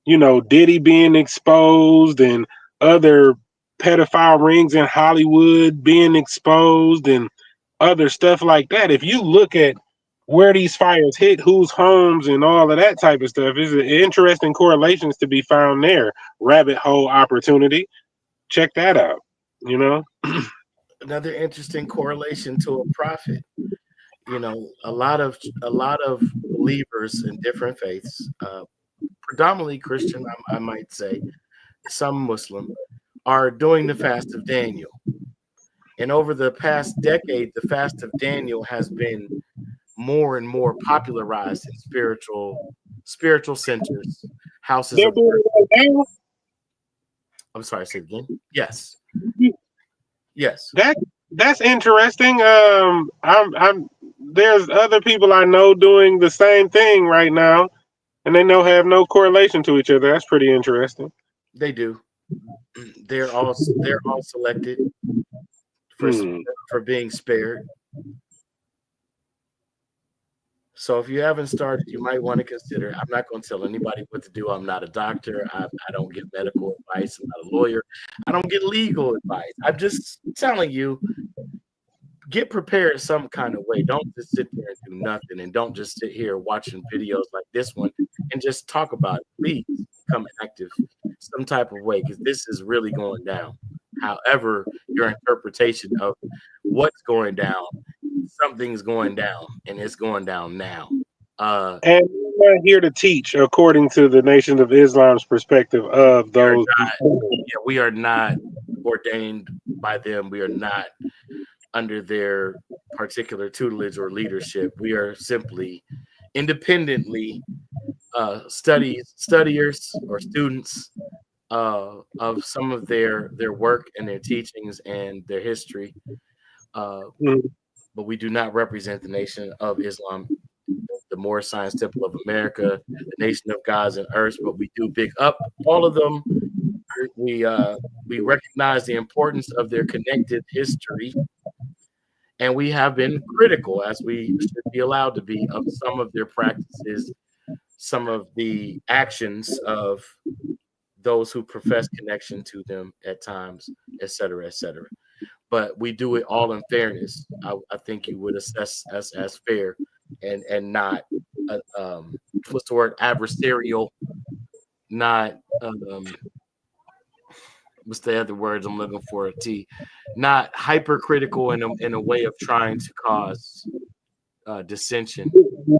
Diddy being exposed and other pedophile rings in Hollywood being exposed and other stuff like that. If you look at where these fires hit, whose homes and all of that type of stuff, is interesting correlations to be found there. Rabbit hole opportunity. Check that out. You know? another interesting correlation to a prophet. A lot of believers in different faiths, predominantly Christian, I might say, some Muslim, are doing the fast of Daniel. And over the past decade, the fast of Daniel has been more and more popularized in spiritual centers, houses They're of doing worship. it right I'm sorry, say it again. Yes, now. yes, That that's interesting. I'm there's other people I know doing the same thing right now, and they know have no correlation to each other. That's pretty interesting. they do. They're all selected for Hmm. for being spared. So if you haven't started, you might want to consider. I'm not going to tell anybody what to do. I'm not a doctor. I don't give medical advice. I'm not a lawyer. I don't get legal advice. I'm just telling you, get prepared some kind of way. Don't just sit there and do nothing, and don't just sit here watching videos like this one and just talk about it. Please become active some type of way, because this is really going down. However, your interpretation of what's going down, something's going down, and it's going down now. Uh, And we're not here to teach according to the Nation of Islam's perspective of we are those. not, yeah, we are not ordained by them. We are not under their particular tutelage or leadership. We are simply independently studiers or students of some of their work and their teachings and their history. Uh, Mhm. but we do not represent the Nation of Islam, the Moorish Science Temple of America, the Nation of Gods and Earths. But we do big up all of them. We recognize the importance of their connected history, and we have been critical, as we should be allowed to be, of some of their practices, some of the actions of those who profess connection to them at times, et cetera, et cetera. But we do it all in fairness. I think you would assess us as fair and not what's the word, adversarial, not what's the other words I'm looking for, a T, not hypercritical in a way of trying to cause dissension.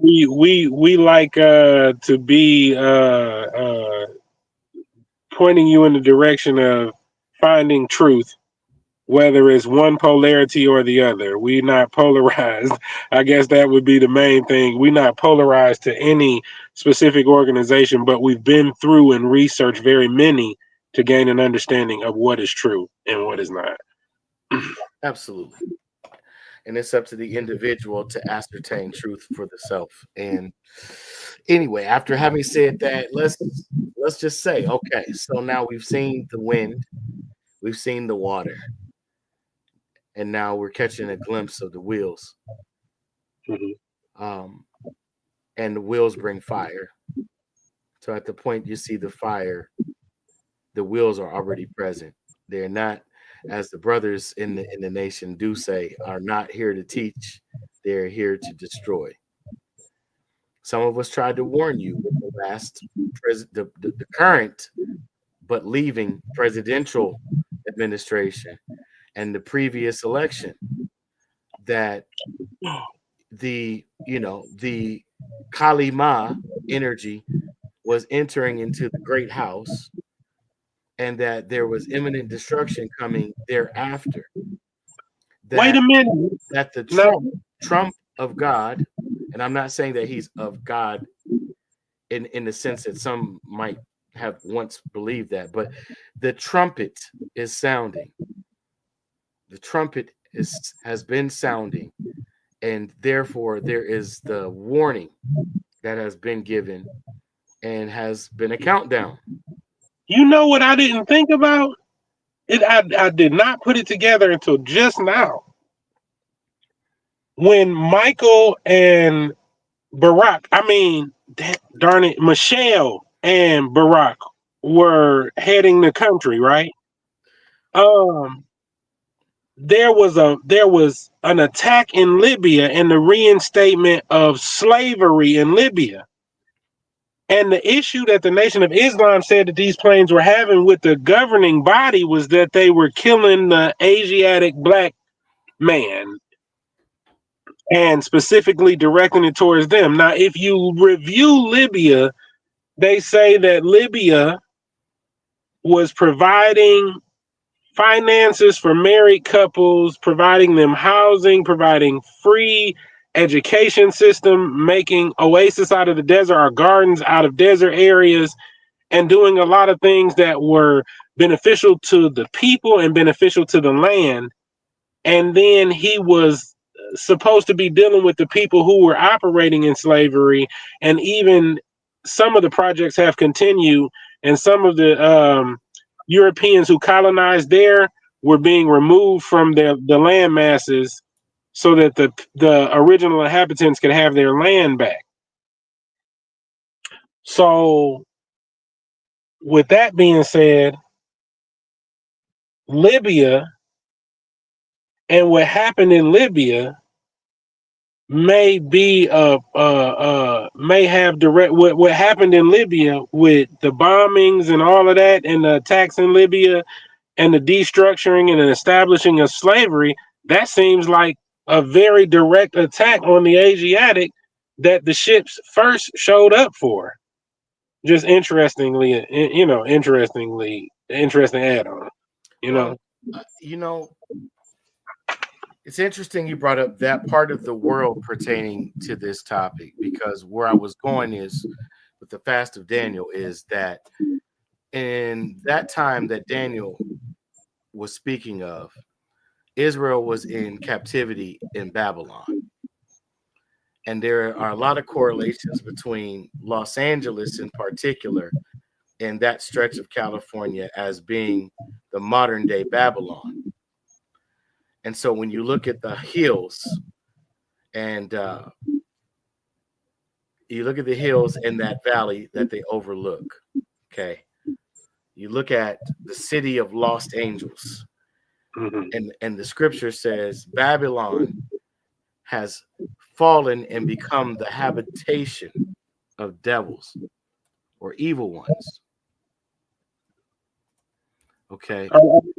We like to be pointing you in the direction of finding truth, whether it's one polarity or the other. We're not polarized. I guess that would be the main thing. We're not polarized to any specific organization, but we've been through and researched very many to gain an understanding of what is true and what is not. Absolutely. And it's up to the individual to ascertain truth for the self. And anyway, after having said that, let's just say, okay, so now we've seen the wind, we've seen the water, and now we're catching a glimpse of the wheels. Mhm. Um, and the wheels bring fire. So at the point you see the fire, the wheels are already present. They're not, as the brothers in the nation do say, are not here to teach. They're here to destroy. Some of us tried to warn you with the last the current but leaving presidential administration and the previous election that the Kalima energy was entering into the great house, and that there was imminent destruction coming thereafter. Wait That a minute. the Now, Trump of God, and I'm not saying that he's of God in the sense that some might have once believed that, but the trumpet is sounding. The trumpet is has been sounding, and therefore there is the warning that has been given and has been a countdown. you know what I didn't think about? I did not put it together until just now. When Michael and Barack, I mean, darn it, Michelle and Barack were heading the country, right? Um, there was an attack in Libya and the reinstatement of slavery in Libya. And the issue that the Nation of Islam said that these planes were having with the governing body was that they were killing the Asiatic black man and specifically directing it towards them. Now, if you review Libya, they say that Libya was providing finances for married couples, providing them housing, providing free education system, making oasis out of the desert or gardens out of desert areas, and doing a lot of things that were beneficial to the people and beneficial to the land. And then he was supposed to be dealing with the people who were operating in slavery, and even some of the projects have continued, and some of the Europeans who colonized there were being removed from the land masses so that the original inhabitants could have their land back. So with that being said, Libya and what happened in Libya may be may have direct what happened in Libya with the bombings and all of that and the attacks in Libya and the destructuring and the establishing of slavery. That seems like a very direct attack on the Asiatic that the ships first showed up for. Just interestingly, interesting add on. You know. Well, you know, it's interesting you brought up that part of the world pertaining to this topic, because where I was going is with the fast of Daniel is that in that time that Daniel was speaking of, Israel was in captivity in Babylon. And there are a lot of correlations between Los Angeles in particular and that stretch of California as being the modern day Babylon. And so when you look at the hills and you look at the hills in that valley that they overlook, okay, you look at the city of lost angels, and the scripture says Babylon has fallen and become the habitation of devils or evil ones. Okay.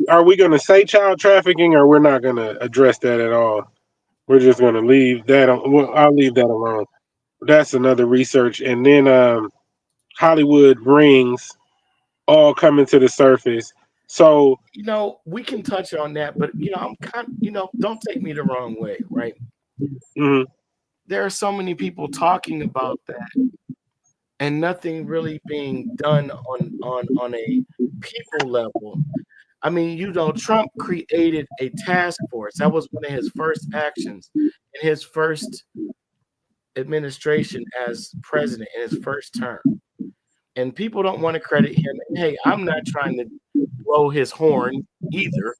Are we going to say child trafficking, or we're not going to address that at all? We're just going to leave that. Well, I'll leave that alone. That's another research, and then Hollywood rings all coming to the surface. So We can touch on that, but I'm kind. Don't take me the wrong way, right? mhm. There are so many people talking about that, and nothing really being done on a people level. I mean, Trump created a task force. That was one of his first actions in his first administration as president in his first term. And people don't want to credit him. And hey, I'm not trying to blow his horn either.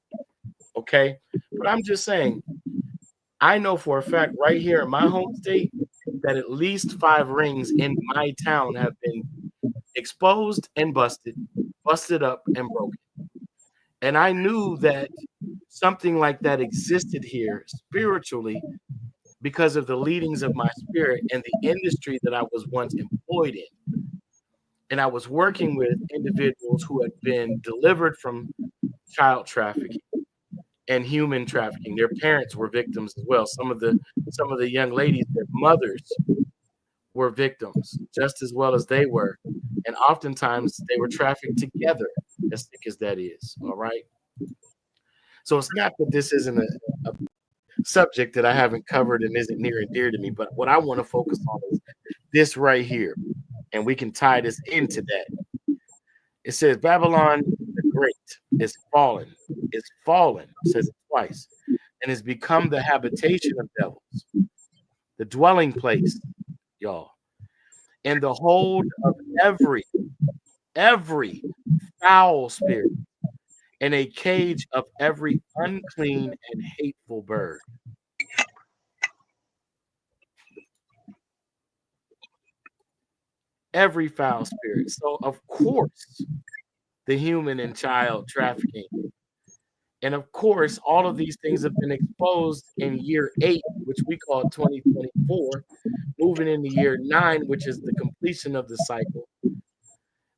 Okay. But I'm just saying, I know for a fact right here in my home state that at least 5 rings in my town have been exposed and busted up and broken. And I knew that something like that existed here spiritually because of the leadings of my spirit and the industry that I was once employed in. And I was working with individuals who had been delivered from child trafficking and human trafficking. Their parents were victims as well. Some of the young ladies, their mothers were victims just as well as they were. And oftentimes they were trafficked together, as sick as that is. All right. So it's not that this isn't a subject that I haven't covered and isn't near and dear to me, but what I want to focus on is this right here. And we can tie this into that. It says Babylon the Great is fallen, says it twice, and has become the habitation of devils, the dwelling place, y'all, and the hold of every foul spirit, and a cage of every unclean and hateful bird. Every foul spirit. So, of course, the human and child trafficking. And of course, all of these things have been exposed in year 8, which we call 2024, moving into year 9, which is the completion of the cycle.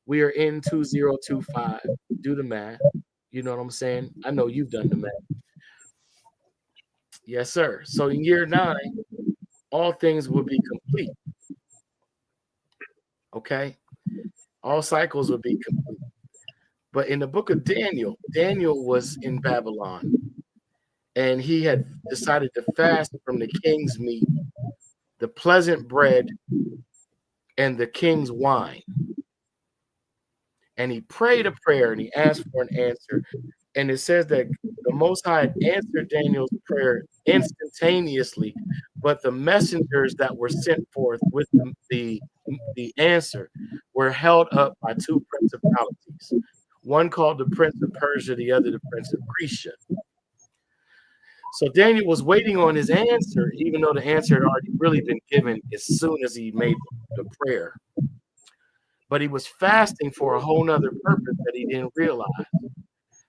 We are in 2025. Do the math. You know what I'm saying? I know you've done the math. Yes, sir. So in year 9, all things will be complete. Okay? All cycles will be complete. But in the book of Daniel, Daniel was in Babylon, and he had decided to fast from the king's meat the pleasant bread, and the king's wine. And he prayed a prayer and he asked for an answer. And it says that the Most High had answered Daniel's prayer instantaneously, but the messengers that were sent forth with the answer were held up by two principalities. One called the Prince of Persia, the other the Prince of Grecia. So Daniel was waiting on his answer, even though the answer had already really been given as soon as he made the prayer. But he was fasting for a whole nother purpose that he didn't realize.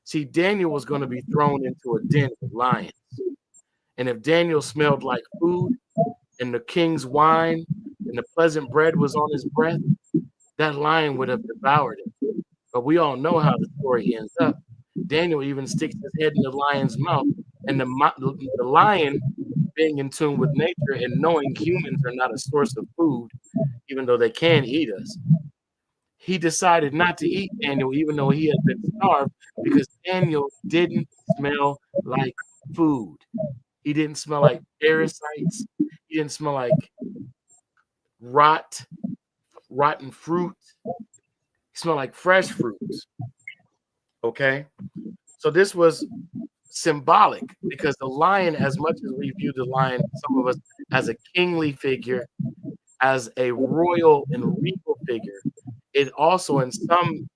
See, Daniel was going to be thrown into a den with lions. And if Daniel smelled like food and the king's wine and the pleasant bread was on his breath, that lion would have devoured him. But we all know how the story ends up. Daniel even sticks his head in the lion's mouth, and the lion, being in tune with nature and knowing humans are not a source of food, even though they can eat us, he decided not to eat Daniel, even though he had been starved, because Daniel didn't smell like food. He didn't smell like parasites. He didn't smell like rotten fruit. He smelled like fresh fruits. Okay? So this was symbolic because the lion, as much as we view the lion, some of us, as a kingly figure, as a royal and regal figure, it also, in some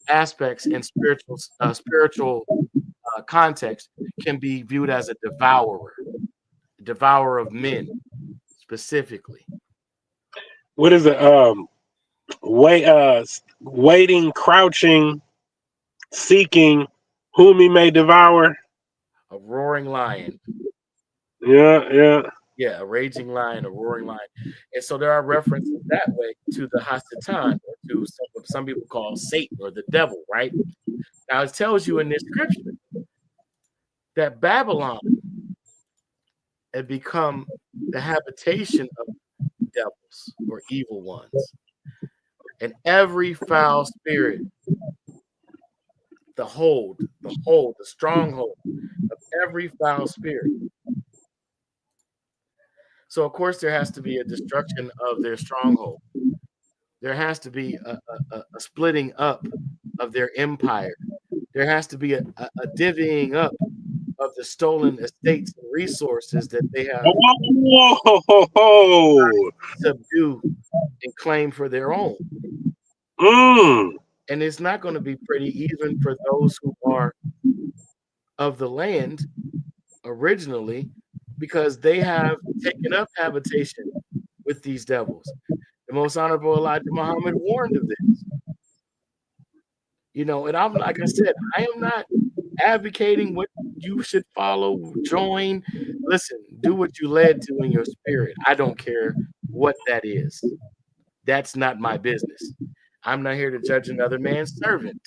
aspects and spiritual context, can be viewed as a devourer of men, specifically. What is it? Waiting, crouching, seeking, whom he may devour. A roaring lion. Yeah. Yeah, a raging lion, a roaring lion. And so there are references that way to the Hasatan, or to some people call Satan or the devil, right? Now it tells you in this scripture that Babylon had become the habitation of devils or evil ones. And every foul spirit, the stronghold of every foul spirit. So, of course, there has to be a destruction of their stronghold. There has to be a splitting up of their empire. There has to be a divvying up of the stolen estates and resources that they have Whoa! subdued and claim for their own. And it's not going to be pretty even for those who are of the land originally, because they have taken up habitation with these devils. The most honorable Elijah Muhammad warned of this. And I'm, like I said, I am not advocating what you should follow, join. Listen, do what you led to in your spirit. I don't care what that is. That's not my business. I'm not here to judge another man's servant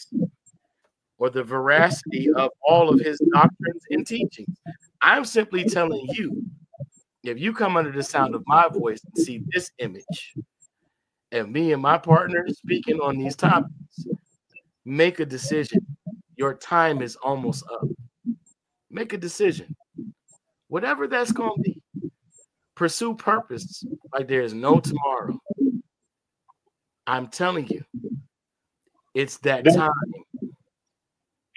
or the veracity of all of his doctrines and teachings. I'm simply telling you, if you come under the sound of my voice and see this image of me and my partner speaking on these topics, make a decision. Your time is almost up. Make a decision. Whatever that's going to be. Pursue purpose like there is no tomorrow. I'm telling you, it's that time.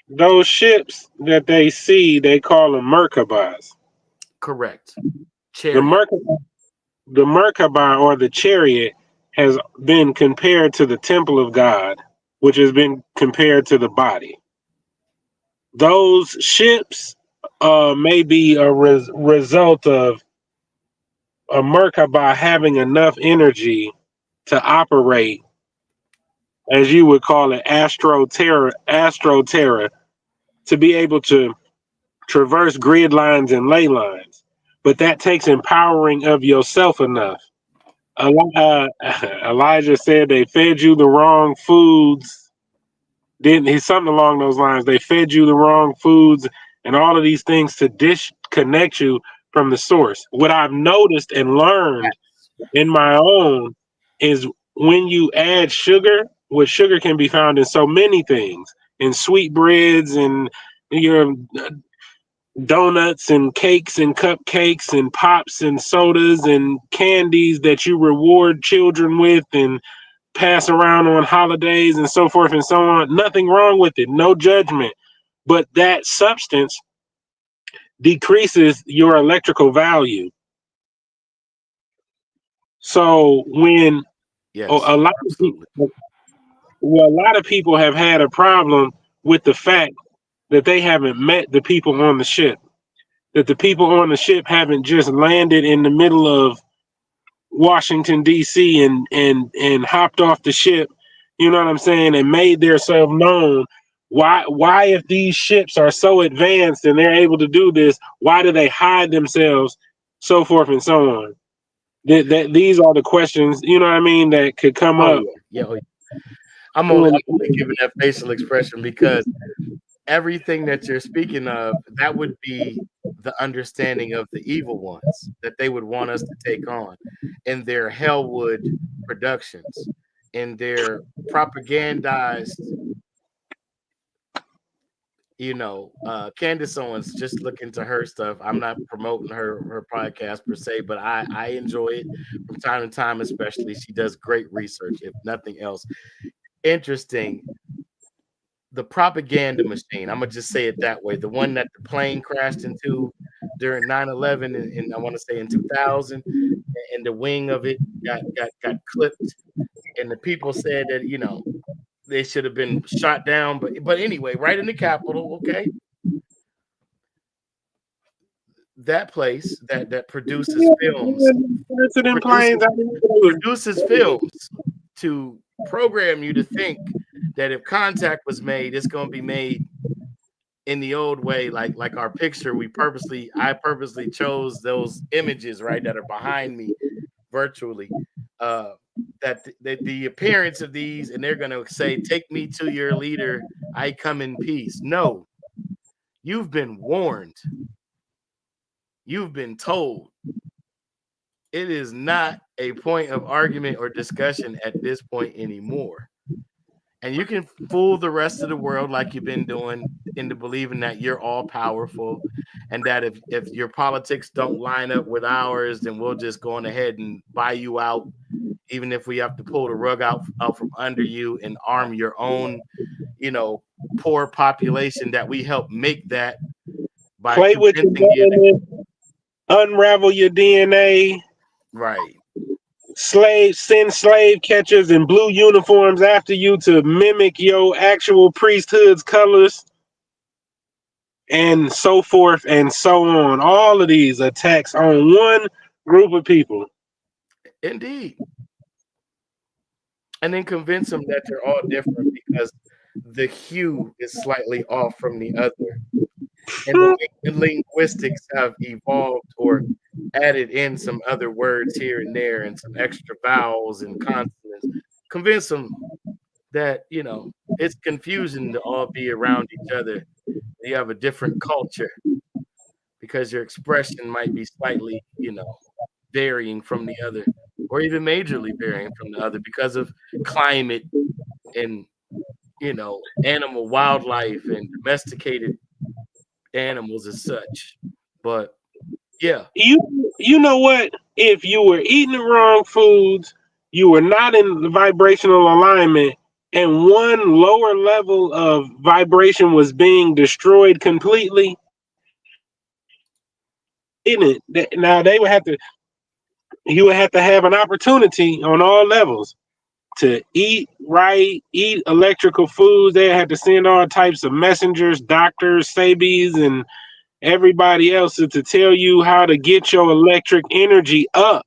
Those ships that they see, they call them Merkabahs. Correct. The Merkabah, or the chariot, has been compared to the temple of God, which has been compared to the body. Those ships may be a result of a Merkabah having enough energy to operate, as you would call it, Astro Terra, to be able to traverse grid lines and ley lines. But that takes empowering of yourself enough. Elijah said they fed you the wrong foods. Didn't he? Something along those lines. They fed you the wrong foods and all of these things to disconnect you from the source. What I've noticed and learned in my own is when you add sugar, what sugar can be found in so many things, in sweet breads and your donuts and cakes and cupcakes and pops and sodas and candies that you reward children with and pass around on holidays and so forth and so on. Nothing wrong with it, no judgment. But that substance decreases your electrical value. So when Yes, a lot of absolutely. people, well, a lot of people have had a problem with the fact that they haven't met the people on the ship. That the people on the ship haven't just landed in the middle of Washington D.C. and hopped off the ship, you know what I'm saying, and made themselves known. Why if these ships are so advanced and they're able to do this, why do they hide themselves, so forth and so on? These are the questions, you know what I mean, that could come Oh up. yeah, yeah. Oh, yeah. I'm only In, giving that facial expression because everything that you're speaking of, that would be the understanding of the evil ones that they would want us to take on in their Hellwood productions, in their propagandized, Candace Owens, just look into her stuff. I'm not promoting her podcast per se, but I enjoy it from time to time, especially. She does great research, if nothing else. Interesting. The propaganda machine, I'm gonna just say it that way. The one that the plane crashed into during 9/11, and I want to say in 2000, and the wing of it got clipped, and the people said that they should have been shot down, but anyway, right in the Capitol. Okay, that place that produces films President produces planes, I mean, it was produces films to program you to think that if contact was made, it's going to be made in the old way, like our picture. I purposely chose those images, right, that are behind me virtually. Uh, that the appearance of these, and they're going to say, "Take me to your leader. I come in peace." No, you've been warned. You've been told. It is not a point of argument or discussion at this point anymore. And you can fool the rest of the world like you've been doing into believing that you're all powerful, and that if your politics don't line up with ours, then we'll just go on ahead and buy you out, even if we have to pull the rug out from under you and arm your own, you know, poor population that we help make that by play with your convincing you to government, unravel your DNA, right. send slave catchers in blue uniforms after you to mimic your actual priesthood's colors, and so forth and so on. All of these attacks on one group of people. Indeed. And then convince them that they're all different because the hue is slightly off from the other. And the linguistics have evolved or added in some other words here and there and some extra vowels and consonants. Convince them that, it's confusing to all be around each other. You have a different culture because your expression might be slightly, varying from the other, or even majorly varying from the other because of climate and, animal wildlife and domesticated animals as such. But yeah, You know what? If you were eating the wrong foods, you were not in the vibrational alignment, and one lower level of vibration was being destroyed completely, didn't it? Now they would have to. You would have to have an opportunity on all levels to eat right, eat electrical foods. They had to send all types of messengers, doctors, sabies, and everybody else to tell you how to get your electric energy up.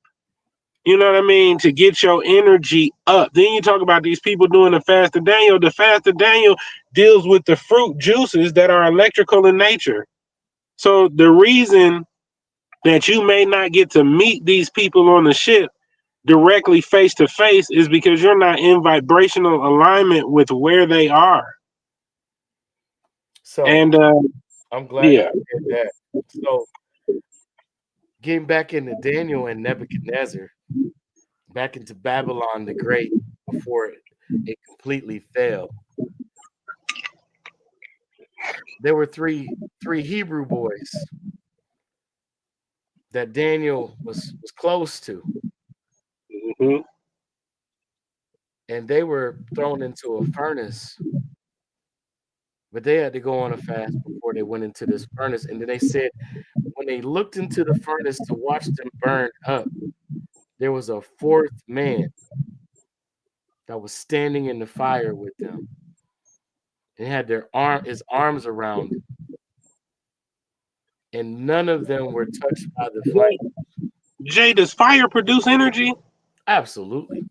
You know what I mean? To get your energy up. Then you talk about these people doing the fast of Daniel. The fast of Daniel deals with the fruit juices that are electrical in nature. So the reason that you may not get to meet these people on the ship directly face to face is because you're not in vibrational alignment with where they are. so And I'm glad yeah, you did that. So getting back into Daniel and Nebuchadnezzar, back into Babylon the Great before it completely fell. there were three Hebrew boys that Daniel was close to, Hmm. and they were thrown into a furnace, but they had to go on a fast before they went into this furnace. And then they said when they looked into the furnace to watch them burn up, there was a fourth man that was standing in the fire with them and had his arms around it, and none of them were touched by the flame. Jay, does fire produce energy? Absolutely.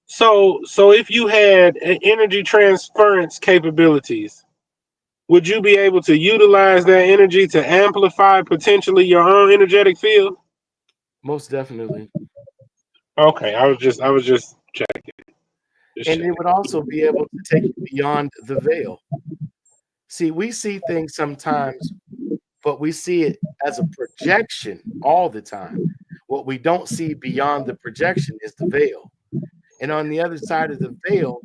So if you had energy transference capabilities, would you be able to utilize that energy to amplify potentially your own energetic field? Most definitely. Okay, I was just checking. Just And it checking. would also be able to take you beyond the veil. See, we see things sometimes, but we see it as a projection all the time. What we don't see beyond the projection is the veil. And on the other side of the veil,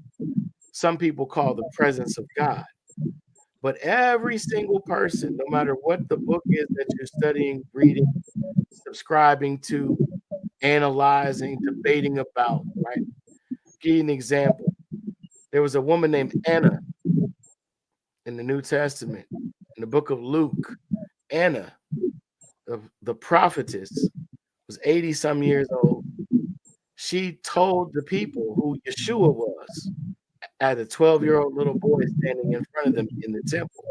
some people call the presence of God. But every single person, no matter what the book is that you're studying, reading, subscribing to, analyzing, debating about, right? Give you an example. There was a woman named Anna in the New Testament, in the book of Luke. Anna, the prophetess, was 80 some years old. She told the people who Yeshua was at a 12-year-old little boy standing in front of them in the temple.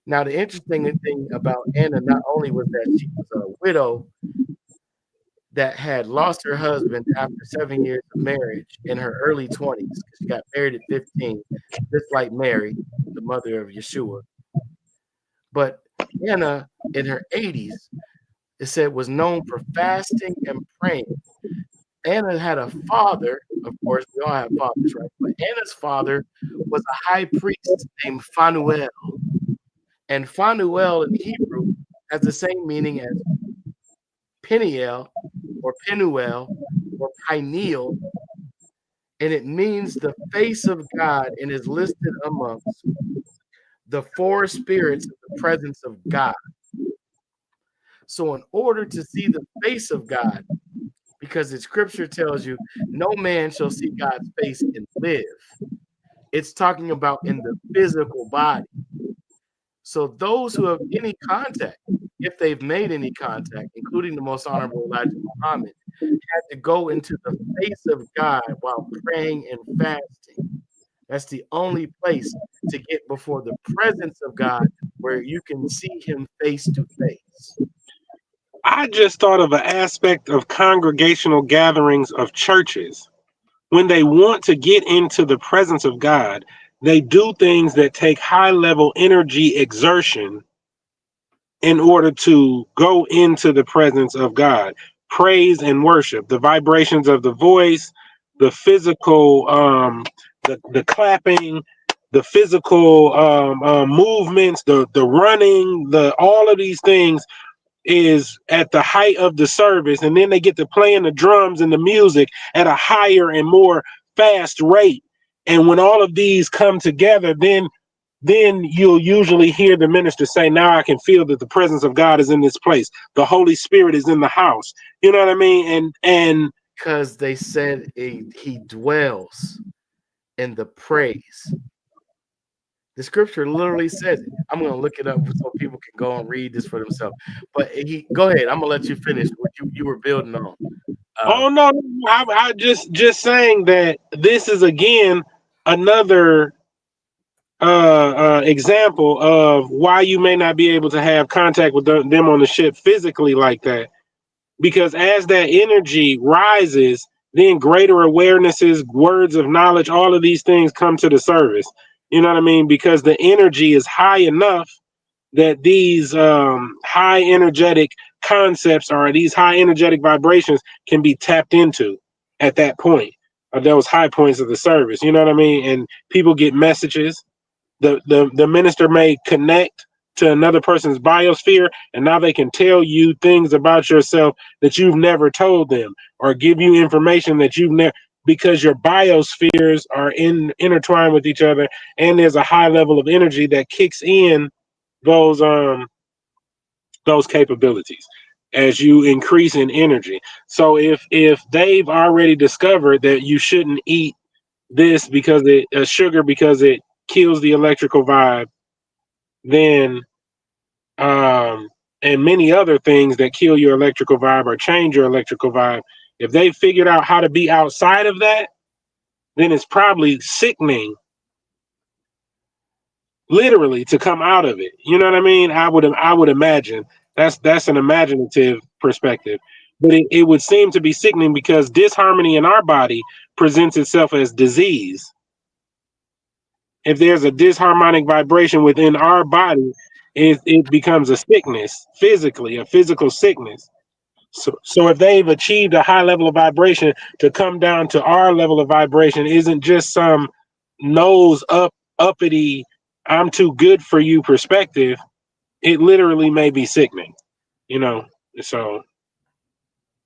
Now, the interesting thing about Anna not only was that she was a widow that had lost her husband after 7 years of marriage in her early 20s, because she got married at 15, just like Mary, the mother of Yeshua. But Anna, in her 80s, it said was known for fasting and praying. Anna had a father, of course, we all have fathers, right? But Anna's father was a high priest named Phanuel. And Phanuel in Hebrew has the same meaning as Peniel or Penuel or Pineal, and it means the face of God and is listed amongst the four spirits of the presence of God. So, in order to see the face of God, because the scripture tells you, no man shall see God's face and live, it's talking about in the physical body. So, those who have any contact, if they've made any contact, including the most honorable Elijah Muhammad, had to go into the face of God while praying and fasting. That's the only place to get before the presence of God where you can see him face to face. I just thought of an aspect of congregational gatherings of churches. When they want to get into the presence of God, they do things that take high level energy exertion in order to go into the presence of God. Praise and worship, the vibrations of the voice, the physical, the clapping, the physical movements, the running, the all of these things is at the height of the service, and then they get to playing the drums and the music at a higher and more fast rate. And when all of these come together, then you'll usually hear the minister say, now I can feel that the presence of God is in this place. The Holy Spirit is in the house. You know what I mean? And Because they said he dwells in the praise. The scripture literally says it. I'm going to look it up so people can go and read this for themselves. But he, go ahead. I'm going to let you finish what you were building on. oh no, I just saying that this is again another example of why you may not be able to have contact with them on the ship physically like that, because as that energy rises, then greater awarenesses, words of knowledge, all of these things come to the service. You know what I mean? Because the energy is high enough that these high energetic concepts or these high energetic vibrations can be tapped into at that point, or those high points of the service. You know what I mean? And people get messages. The minister may connect to another person's biosphere, and now they can tell you things about yourself that you've never told them, or give you information that you've never. because your biospheres are intertwined with each other, and there's a high level of energy that kicks in those those capabilities as you increase in energy. So if they've already discovered that you shouldn't eat this because it sugar because it kills the electrical vibe, then and many other things that kill your electrical vibe or change your electrical vibe, if they figured out how to be outside of that, then it's probably sickening, literally, to come out of it. You know what I mean? I would imagine that's an imaginative perspective, but it would seem to be sickening because disharmony in our body presents itself as disease. If there's a disharmonic vibration within our body, it becomes a sickness physically, a physical sickness. So if they've achieved a high level of vibration, to come down to our level of vibration isn't just some nose uppity, I'm too good for you perspective. It literally may be sickening, you know. So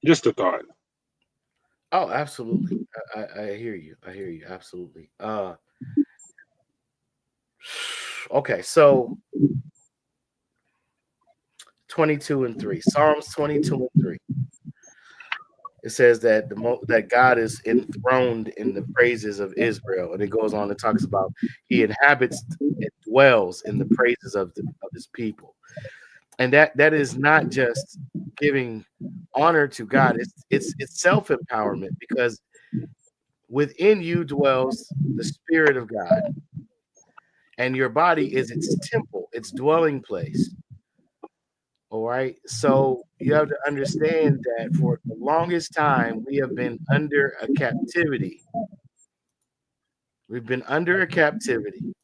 just a thought. Oh, absolutely. I hear you. I hear you. Absolutely. Okay, so 22 and 3. Psalms 22 and 3. It says that that God is enthroned in the praises of Israel, and it goes on and talks about he inhabits and dwells in the praises of his people, and that is not just giving honor to God; it's self empowerment because within you dwells the Spirit of God, and your body is its temple, its dwelling place. All right. So you have to understand that for the longest time, we have been under a captivity. We've been under a captivity.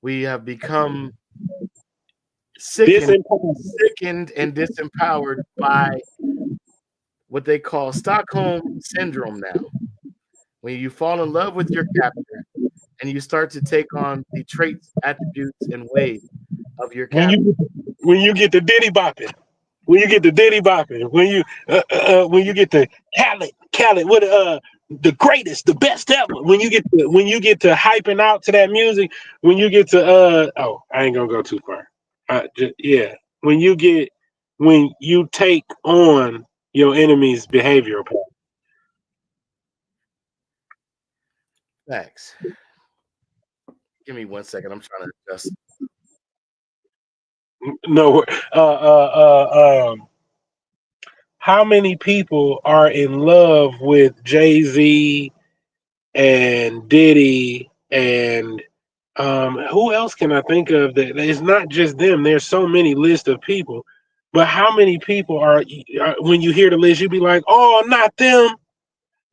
We have become sickened, Disempowered. sickened and disempowered by what they call Stockholm syndrome now. When you fall in love with your captor and you start to take on the traits, attributes, and ways of your When captor. you get the diddy bopping, when you get the Khaled, what the greatest, the best ever. When you get to hyping out to that music, when you get to oh, I ain't gonna go too far. Yeah, when you get when you take on your enemy's behavioral pattern. Facts. Give me 1 second. I'm trying to adjust. No, how many people are in love with Jay-Z and Diddy and who else can I think of that? It's not just them. There's so many lists of people, but how many people are when you hear the list, you be like, oh, not them,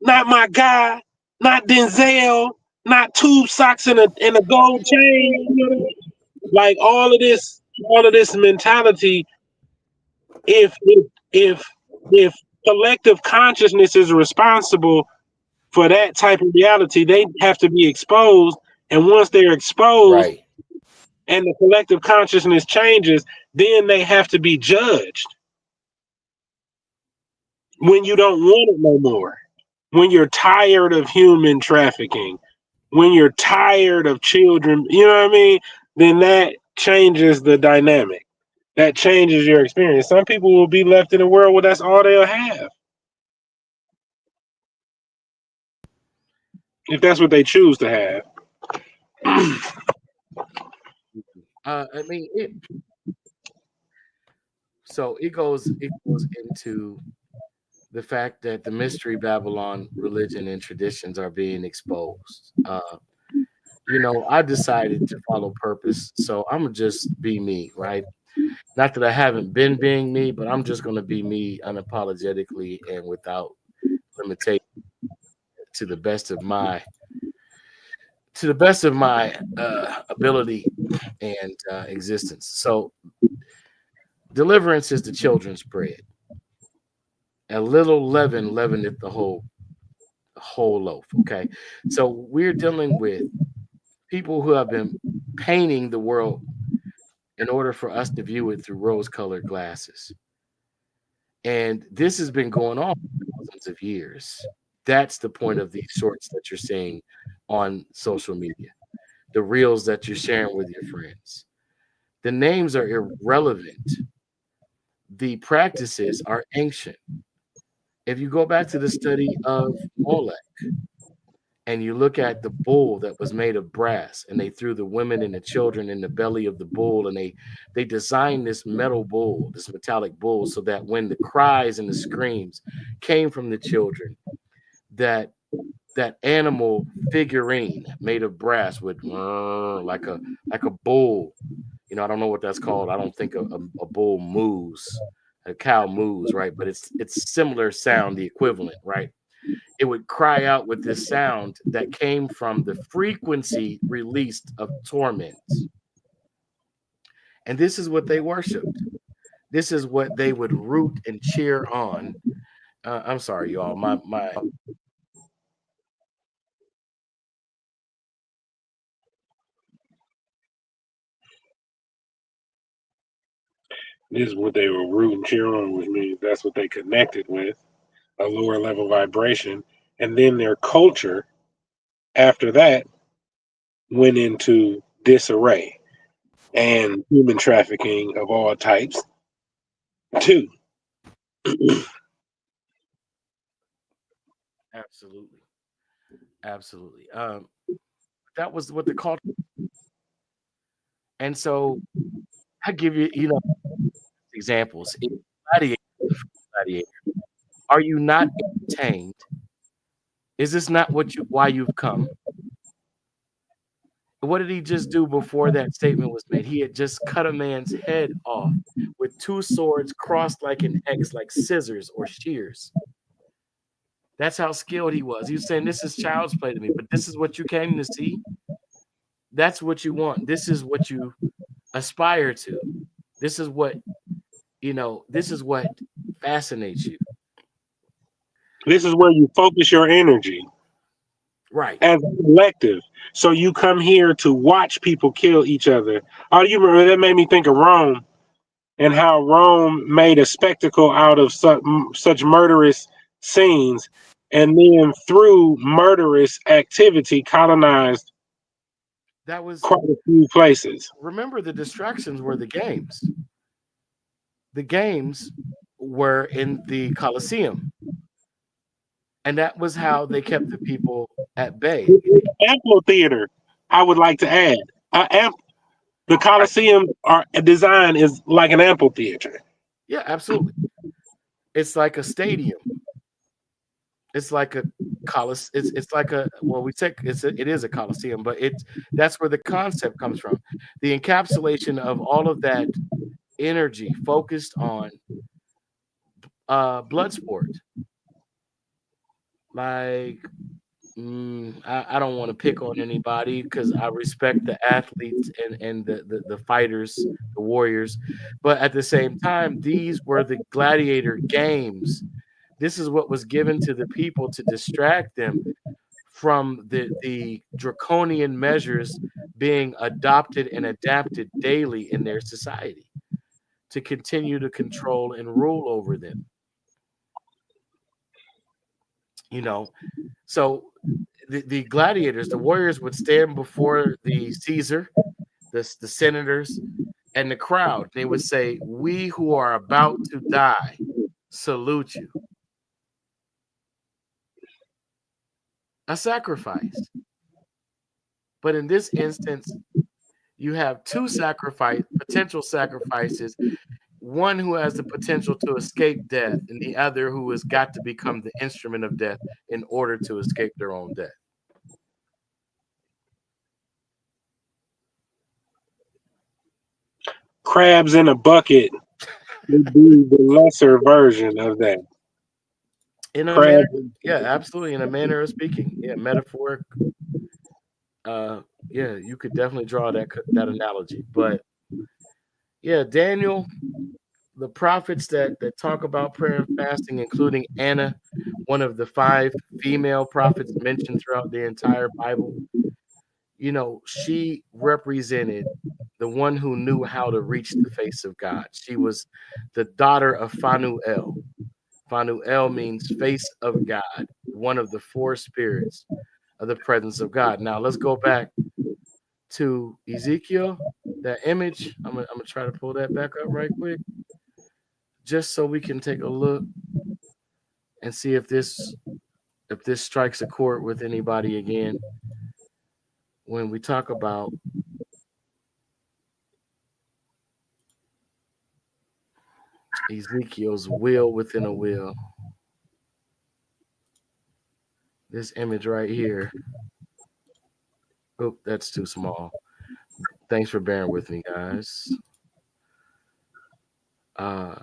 not my guy, not Denzel, not tube socks and a gold chain. You know what I mean? Like all of this mentality. If if if if collective consciousness is responsible for that type of reality, they have to be exposed. And once they're exposed Right. and the collective consciousness changes, then they have to be judged when you don't want it no more. When you're tired of human trafficking, when you're tired of children, you know what I mean? Then that changes the dynamic. That changes your experience. Some people will be left in a world where that's all they'll have. If that's what they choose to have. I mean, it goes into the fact that the mystery Babylon religion and traditions are being exposed. I decided to follow purpose, so I'm gonna just be me, right? Not that I haven't been being me, but I'm just gonna be me unapologetically and without limitation to the best of my ability and existence. So deliverance is the children's bread. A little leaven leaveneth the whole loaf. Okay, so we're dealing with people who have been painting the world in order for us to view it through rose-colored glasses, and this has been going on for thousands of years. That's the point of these shorts that you're seeing on social media, the reels that you're sharing with your friends. The names are irrelevant. The practices are ancient. If you go back to the study of Molech and you look at the bull that was made of brass, and they threw the women and the children in the belly of the bull, and they designed this metal bull, this metallic bull, so that when the cries and the screams came from the children, that that animal figurine made of brass would like a bull. I don't know what that's called. I don't think a bull moves, a cow moves, right? But it's similar sound, the equivalent, right? It would cry out with this sound that came from the frequency released of torment. And this is what they worshiped. This is what they would root and cheer on. I'm sorry, y'all. My This is what they were rooting cheer on, which means that's what they connected with, a lower level vibration. And then their culture after that went into disarray and human trafficking of all types too. absolutely, absolutely. That was what the culture. And so I give you, examples. Gladiator, gladiator. Are you not entertained? Is this not why you've come? What did he just do before that statement was made? He had just cut a man's head off with two swords crossed like an X, like scissors or shears. That's how skilled he was. He was saying, "This is child's play to me, but this is what you came to see. That's what you want. This is what you aspire to. This is what, this is what fascinates you." This is where you focus your energy Right. as a collective. So you come here to watch people kill each other. Oh, you remember that made me think of Rome and how Rome made a spectacle out of such murderous scenes, and then through murderous activity colonized That was, quite a few places. remember, the distractions were the games. The games were in the Colosseum. And that was how they kept the people at bay. Amphitheater, I would like to add. The Right. Colosseum design is like an amphitheater. Yeah, absolutely. It's like a stadium. It's like a it's like a, well, it is a coliseum, but that's where the concept comes from. The encapsulation of all of that energy focused on blood sport. Like, I don't want to pick on anybody because I respect the athletes and the fighters, the warriors, but at the same time, these were the gladiator games. This is what was given to the people to distract them from the draconian measures being adopted and adapted daily in their society to continue to control and rule over them. You know, so the gladiators, the warriors would stand before the Caesar, the senators, and the crowd. They would say, "We who are about to die salute you." A sacrifice. But in this instance, you have two potential sacrifices, one who has the potential to escape death, and the other who has got to become the instrument of death in order to escape their own death. Crabs in a bucket would be the lesser version of that. In a manner, Crabs. yeah, absolutely. In a manner of speaking, yeah, metaphoric. Uh, yeah, you could definitely draw that analogy. But yeah, Daniel, the prophets that talk about prayer and fasting, including Anna, one of the five female prophets mentioned throughout the entire Bible, she represented the one who knew how to reach the face of God. She was the daughter of Phanuel. Phanuel means face of God, one of the four spirits of the presence of God. Now let's go back to Ezekiel, that image. I'm gonna try to pull that back up right quick, just so we can take a look and see if this strikes a chord with anybody again. When we talk about Ezekiel's will within a will, this image right here. Oh, that's too small. Thanks for bearing with me, guys. Uh,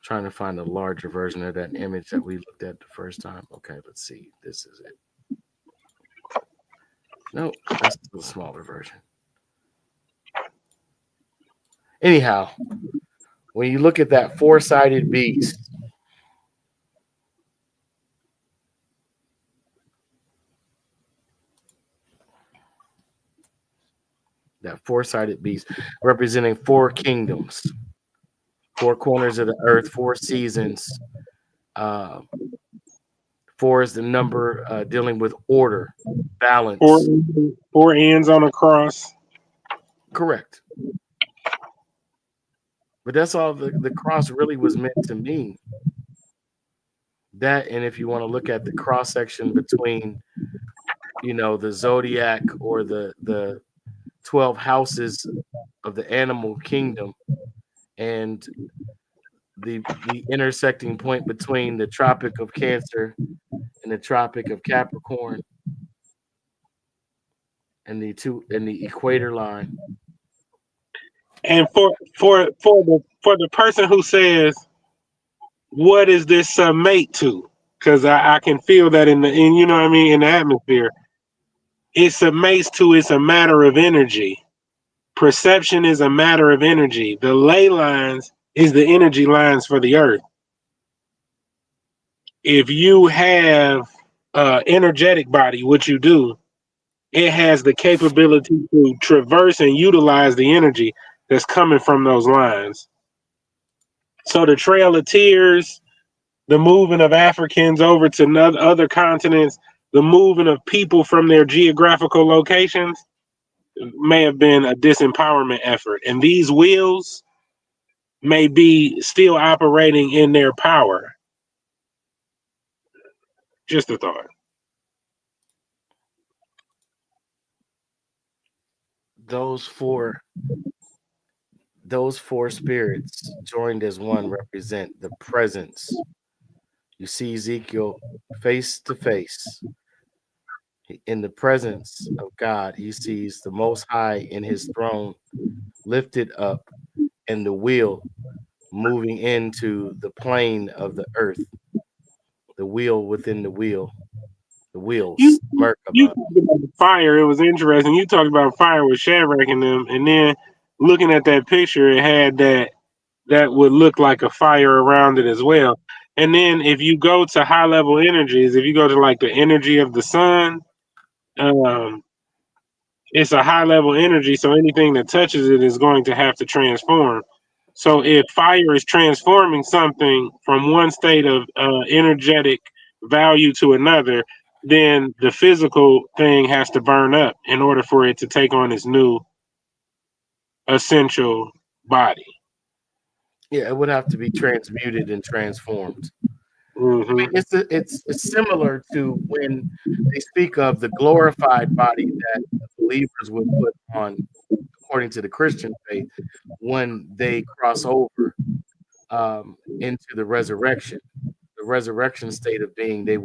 trying to find a larger version of that image that we looked at the first time. Okay, let's see. This is it. No, that's the smaller version. Anyhow, when you look at that four-sided beast, representing four kingdoms, four corners of the earth, four seasons. Uh, four is the number dealing with order, Four, balance. four ends on a cross. Correct. But that's all the cross really was meant to mean. That, and if you want to look at the cross section between, the zodiac or the 12 houses of the animal kingdom, and the intersecting point between the Tropic of Cancer and the Tropic of Capricorn, and the equator line. And for the person who says, "What is this mate to?" Because I can feel that in you know what I mean, in the atmosphere. It submates to, it's a matter of energy. Perception is a matter of energy. The ley lines is the energy lines for the earth. If you have energetic body, what you do, it has the capability to traverse and utilize the energy that's coming from those lines. So the Trail of Tears, the moving of Africans over to other continents, the moving of people from their geographical locations may have been a disempowerment effort. And these wheels may be still operating in their power. Just a thought. Those four those four spirits joined as one represent the presence. You see Ezekiel face to face. In the presence of God, he sees the Most High in his throne lifted up, and the wheel moving into the plane of the earth, the wheel within the wheel, the You wheels, you Merkaba. talked about the fire. It was interesting. You talked about fire with Shadrach and them, and then looking at that picture, it had that would look like a fire around it as well. And then if you go to high level energies, if you go to like the energy of the sun, um, it's a high level energy. So anything that touches it is going to have to transform. So if fire is transforming something from one state of energetic value to another, then the physical thing has to burn up in order for it to take on its new essential body. Yeah, it would have to be transmuted and transformed. I Hmm. mean, it's similar to when they speak of the glorified body that believers would put on, according to the Christian faith, when they cross over into the resurrection state of being. They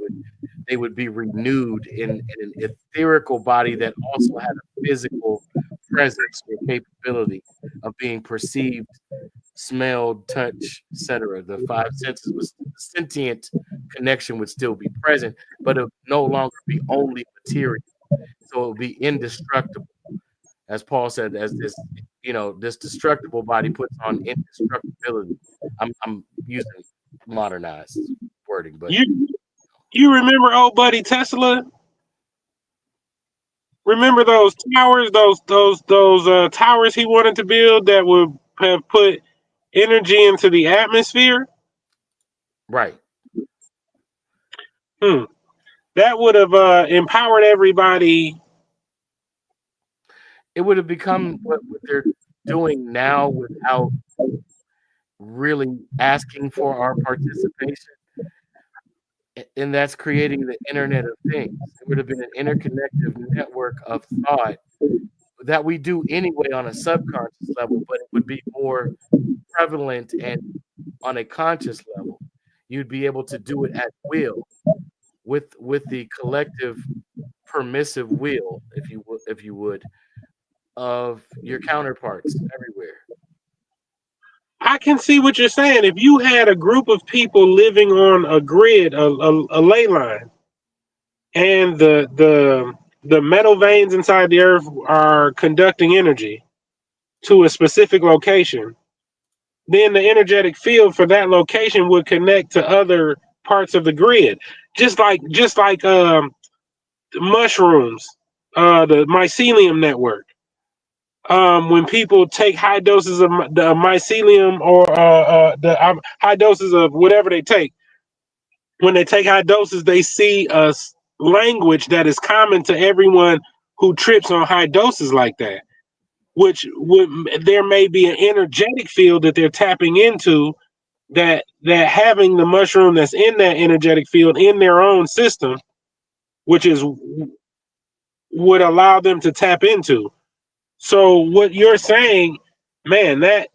would be renewed in an etherical body that also had a physical presence or capability of being perceived, smelled, touch, etc. The five senses was the sentient connection would still be present, but it would no longer be only material. So it would be indestructible, as Paul said, as this destructible body puts on indestructibility. I'm using modernized wording, but You you remember old buddy Tesla? Remember those towers, those towers he wanted to build that would have put energy into the atmosphere? right. Hmm. that would have empowered everybody. It would have become what they're doing now without really asking for our participation, and that's creating the Internet of Things. It would have been an interconnected network of thought that we do anyway on a subconscious level, but it would be more prevalent and on a conscious level. You'd be able to do it at will with the collective permissive will, if you would, of your counterparts everywhere. I can see what you're saying. If you had a group of people living on a grid, a ley line, and the metal veins inside the earth are conducting energy to a specific location, then the energetic field for that location would connect to other parts of the grid. Just like mushrooms, the mycelium network. When people take high doses of the mycelium or the high doses of whatever they take, when they take high doses, they see a language that is common to everyone who trips on high doses like that. Which would there may be an energetic field that they're tapping into, that having the mushroom that's in that energetic field in their own system, which is would allow them to tap into. So what you're saying, man, that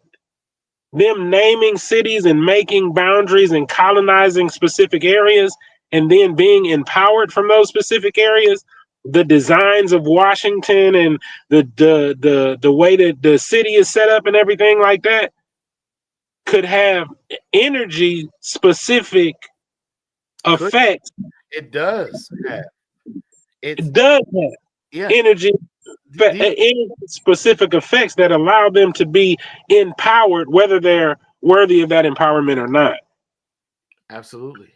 them naming cities and making boundaries and colonizing specific areas and then being empowered from those specific areas, the designs of Washington and the way that the city is set up and everything like that could have energy specific Could effects. it does have it's It does have yeah. energy These energy specific effects that allow them to be empowered, whether they're worthy of that empowerment or not. absolutely,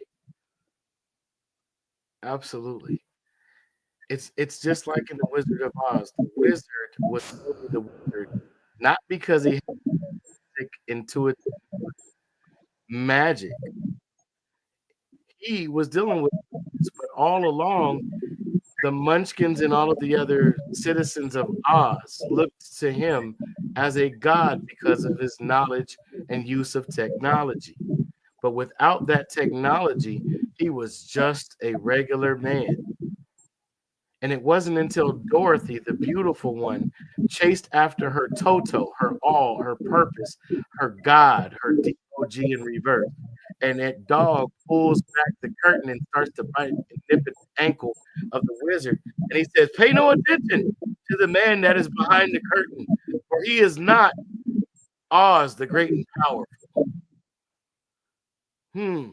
absolutely. It's just like in the Wizard of Oz. The wizard was only the wizard not because he had intuitive magic. He was dealing with this, but all along the Munchkins and all of the other citizens of Oz looked to him as a god because of his knowledge and use of technology. But without that technology, he was just a regular man. And it wasn't until Dorothy, the beautiful one, chased after her Toto, her all, her purpose, her God, her DOG in reverse. And that dog pulls back the curtain and starts to bite and nip at the ankle of the wizard. And he says, "Pay no attention to the man that is behind the curtain, for he is not Oz, the great and powerful. Hmm,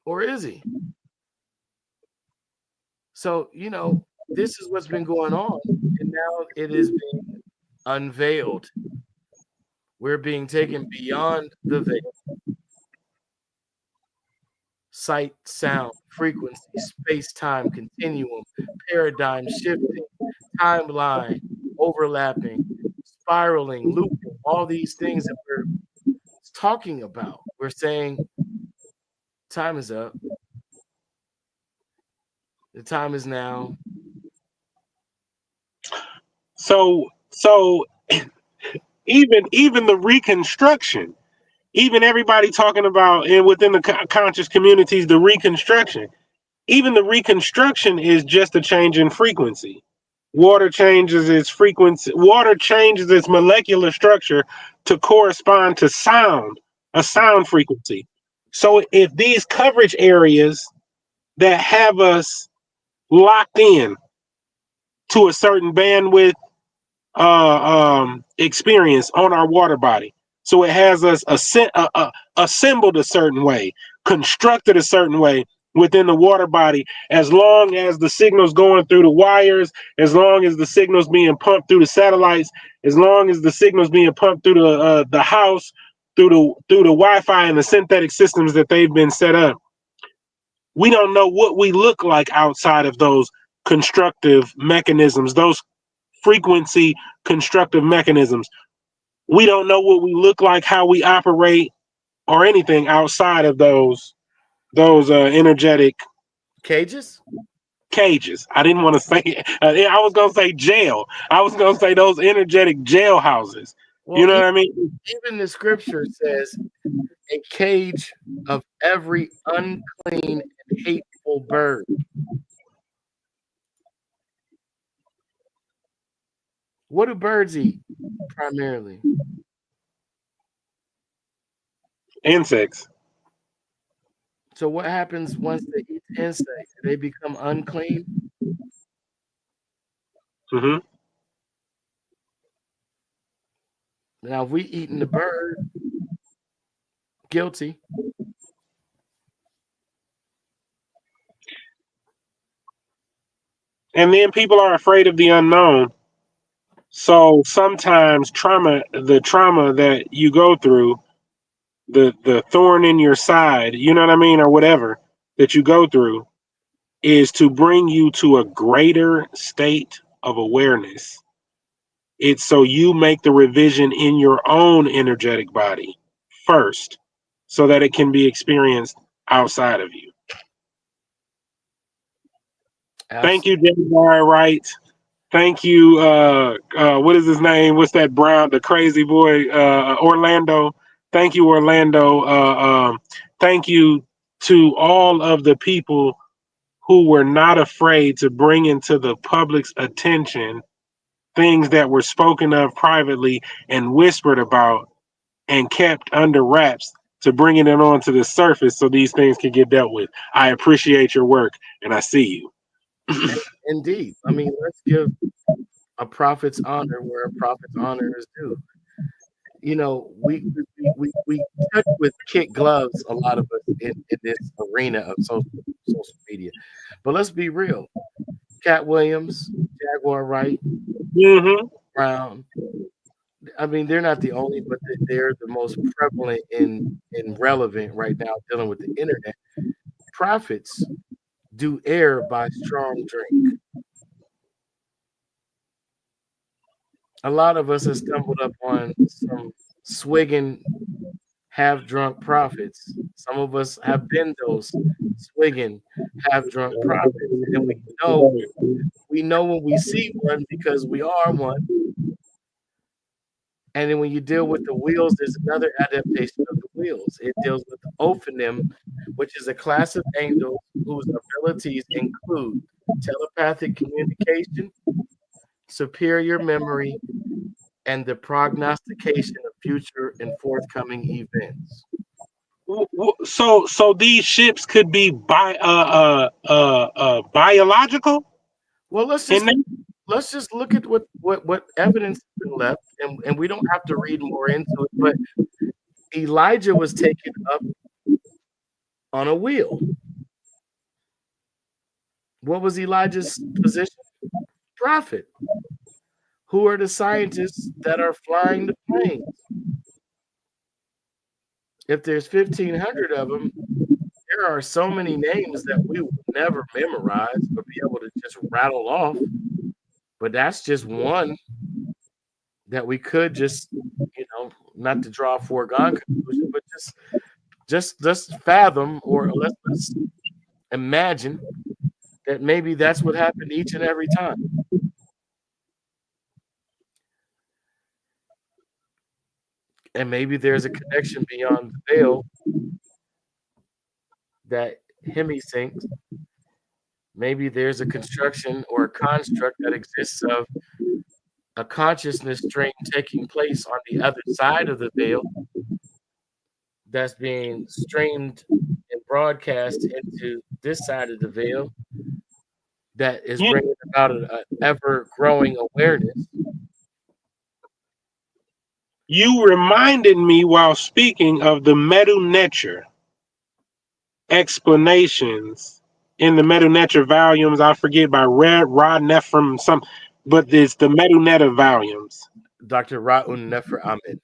or is he?" So, this is what's been going on. And now it is being unveiled. We're being taken beyond the veil. Sight, sound, frequency, space time continuum, paradigm shifting, timeline, overlapping, spiraling, looping, all these things that we're talking about. We're saying time is up. The time is now. So even the reconstruction, even everybody talking about and within the conscious communities, the reconstruction, even the reconstruction is just a change in frequency. Water changes its frequency. Water changes its molecular structure to correspond to sound, a sound frequency. So if these coverage areas that have us locked in to a certain bandwidth experience on our water body. So it has us assembled a certain way, constructed a certain way within the water body. As long as the signals going through the wires, as long as the signals being pumped through the satellites, as long as the signals being pumped through the house, through the Wi-Fi and the synthetic systems that they've been set up, we don't know what we look like outside of those constructive mechanisms, those frequency constructive mechanisms. We don't know what we look like, how we operate, or anything outside of those energetic. Cages? Cages. I didn't want to say. I was gonna say jail. I was gonna say those energetic jail houses. You Well, know what I mean? even the scripture says a cage of every unclean and hateful bird. What do birds eat primarily? Insects. So what happens once they eat the insect? Do they become unclean? Hmm. Now, if we eating the bird, guilty. And then people are afraid of the unknown. So sometimes the trauma that you go through, the thorn in your side, you know what I mean, or whatever that you go through, is to bring you to a greater state of awareness. It's so you make the revision in your own energetic body first, so that it can be experienced outside of you. Thank you, Absolutely. J.R. Wright. Thank you. What is his name? What's that brown, the crazy boy? Orlando. Thank you, Orlando. Thank you to all of the people who were not afraid to bring into the public's attention things that were spoken of privately and whispered about and kept under wraps to bringing it onto the surface so these things can get dealt with. I appreciate your work and I see you. Indeed. I mean, let's give a prophet's honor where a prophet's honor is due. You know, we touch with kid gloves, a lot of us in this arena of social media. But let's be real. Cat Williams, Jaguar Wright, Hmm. Brown. I mean, they're not the only, but they're the most prevalent and relevant right now dealing with the internet. Prophets do err by strong drink. A lot of us have stumbled up on some swigging, half drunk prophets. Some of us have been those swigging, half drunk prophets, and know we know when we see one because we are one. And then when you deal with the wheels, there's another adaptation of the wheels. It deals with Ophanim, which is a class of angels whose abilities include telepathic communication, superior memory, and the prognostication of future and forthcoming events. So these ships could be biological Well, in that? let's just look at what evidence has been left, and we don't have to read more into it. But Elijah was taken up on a wheel. What was Elijah's position? Prophet. Who are the scientists that are flying the planes? If there's 1,500 of them, there are so many names that we will never memorize or be able to just rattle off. But that's just one that we could just, not to draw a foregone conclusion, but just fathom, or let's imagine that maybe that's what happened each and every time. And maybe there's a connection beyond the veil that Hemi thinks. Maybe there's a construction or a construct that exists of a consciousness stream taking place on the other side of the veil that's being streamed and broadcast into this side of the veil that is You, bringing about an ever growing awareness. you reminded me while speaking of the Medu Neter explanations in the Medu Neter volumes. I forget by Rod Nephrim some, but it's the Medu Neter volumes. Dr. Ra'un Nefer Ahmed.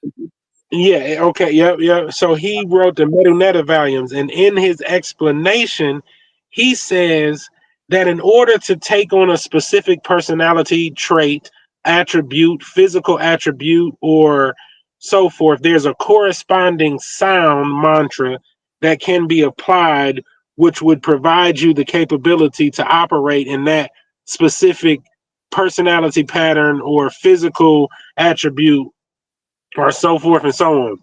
Yeah, okay, yep, yep. So he wrote the Medu volumes, and in his explanation, he says that in order to take on a specific personality trait, attribute, physical attribute, or so forth, there's a corresponding sound mantra that can be applied which would provide you the capability to operate in that specific personality pattern or physical attribute or so forth and so on.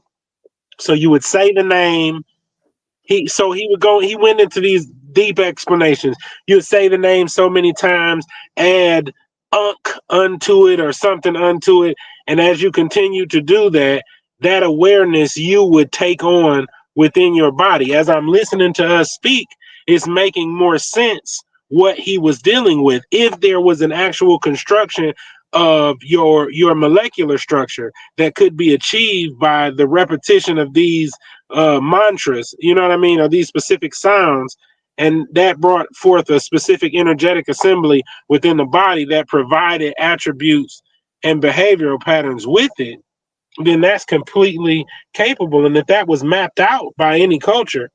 So you would say the name. He went into these deep explanations. You would say the name so many times, add unk unto it or something unto it. And as you continue to do that, that awareness you would take on within your body. As I'm listening to us speak, it's making more sense what he was dealing with. If there was an actual construction of your molecular structure that could be achieved by the repetition of these mantras, you know what I mean, or these specific sounds, and that brought forth a specific energetic assembly within the body that provided attributes and behavioral patterns with it, then that's completely capable. And if that was mapped out by any culture,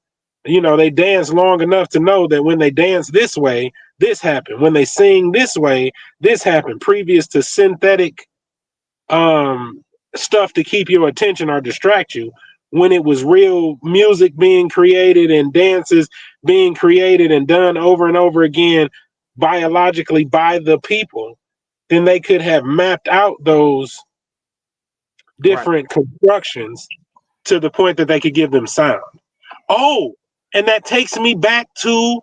you know, they dance long enough to know that when they dance this way, this happened. When they sing this way, this happened. Previous to synthetic um, stuff to keep your attention or distract you, when it was real music being created and dances being created and done over and over again biologically by the people, then they could have mapped out those Right. different constructions to the point that they could give them sound. Oh, and that takes me back to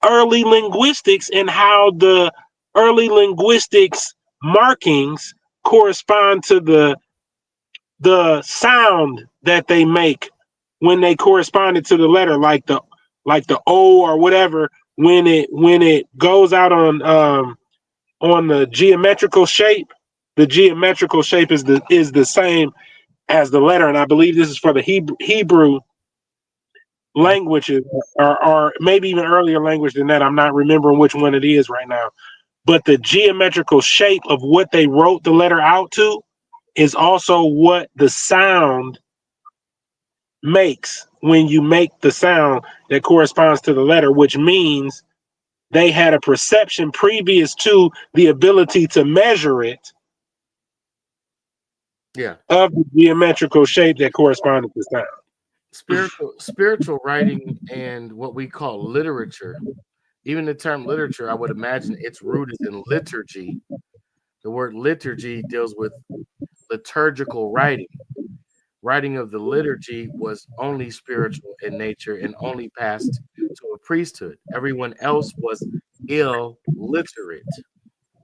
early linguistics and how the early linguistics markings correspond to the sound that they make when they corresponded to the letter, like the O or whatever, when it goes out on the geometrical shape. The geometrical shape is the same as the letter, and I believe this is for the Hebrew Mhm. languages, or maybe even earlier language than that. I'm not remembering which one it is right now. But the geometrical shape of what they wrote the letter out to is also what the sound makes when you make the sound that corresponds to the letter, which means they had a perception previous to the ability to measure it Yeah. of the geometrical shape that corresponded to sound. Spiritual writing and what we call literature. Even the term literature, I would imagine its root is in liturgy. The word liturgy deals with liturgical writing. Writing of the liturgy was only spiritual in nature and only passed to a priesthood. Everyone else was illiterate.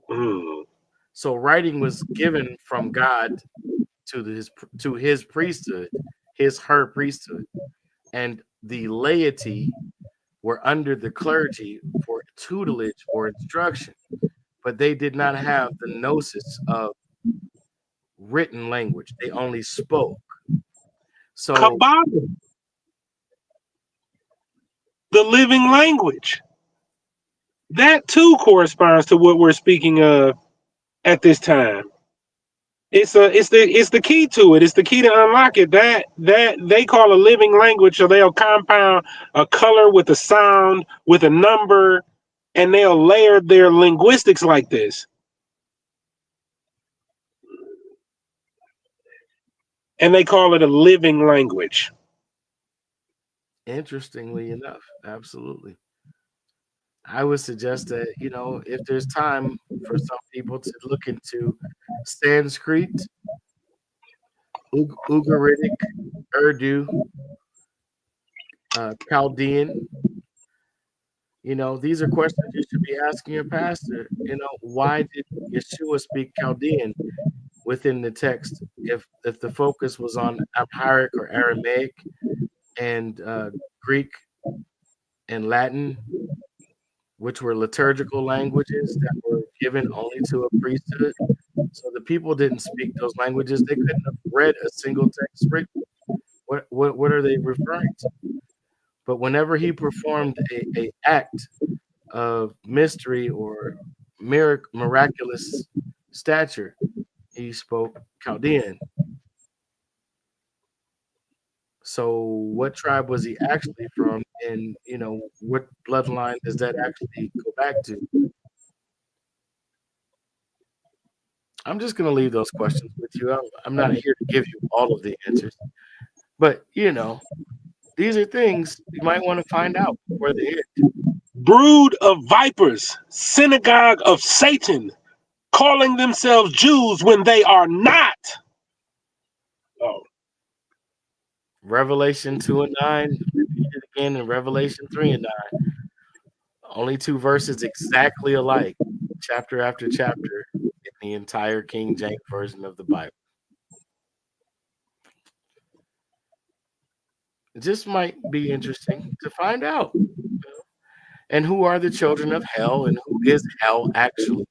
Mm. So writing was given from God to his priesthood, his her priesthood, and the laity were under the clergy for tutelage or instruction, but they did not have the gnosis of written language. They only spoke. So Kabbalah, the living language, that too corresponds to what we're speaking of at this time. It's the key to it. It's the key to unlock it. That they call a living language, so they'll compound a color with a sound with a number, and they'll layer their linguistics like this, and they call it a living language. interestingly enough, absolutely. I would suggest that, if there's time for some people to look into Sanskrit, Ugaritic, Urdu, Chaldean, these are questions you should be asking your pastor. Why did Yeshua speak Chaldean within the text if the focus was on Amharic or Aramaic and Greek and Latin, which were liturgical languages that were given only to a priesthood? So the people didn't speak those languages. They couldn't have read a single text written. What are they referring to? But whenever he performed a act of mystery or miraculous stature, he spoke Chaldean. So what tribe was he actually from? And what bloodline does that actually go back to? I'm just going to leave those questions with you. I'm not here to give you all of the answers, but These are things you might want to find out before the end. Brood of vipers, synagogue of Satan, calling themselves Jews when they are not. Oh, Revelation 2 and 9, repeated again in Revelation 3 and 9. Only two verses exactly alike, chapter after chapter, in the entire King James Version of the Bible. It just might be interesting to find out. And who are the children of hell, and who is hell actually?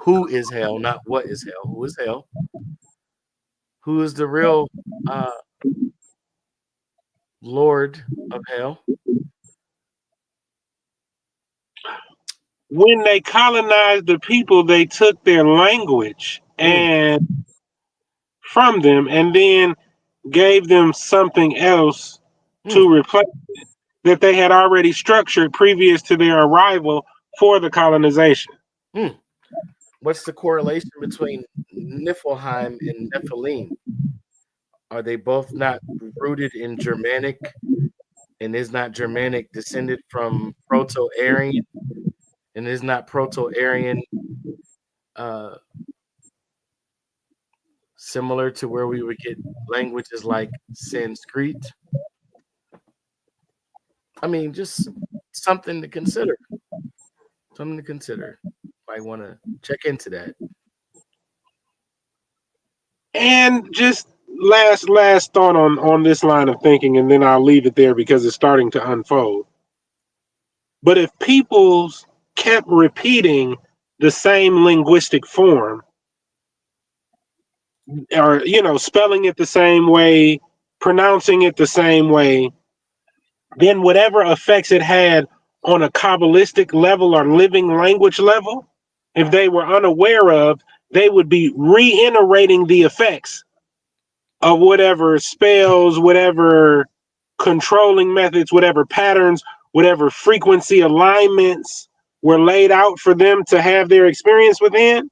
Who is hell, not what is hell? Who is hell? Who is the real uh, Lord of hell? when they colonized the people, they took their language Mm, and from them, and then gave them something else mm, to replace that they had already structured previous to their arrival for the colonization. mm. What's the correlation between Niflheim and Nephilim? Are they both not rooted in Germanic, and is not Germanic descended from Proto-Aryan, and is not Proto-Aryan uh, similar to where we would get languages like Sanskrit? I mean, just something to consider. Something to consider. Might want to check into that. And just last thought on this line of thinking, and then I'll leave it there because it's starting to unfold. But if peoples kept repeating the same linguistic form, or spelling it the same way, pronouncing it the same way, then whatever effects it had on a Kabbalistic level or living language level, if they were unaware of, they would be reiterating the effects of whatever spells, whatever controlling methods, whatever patterns, whatever frequency alignments were laid out for them to have their experience within,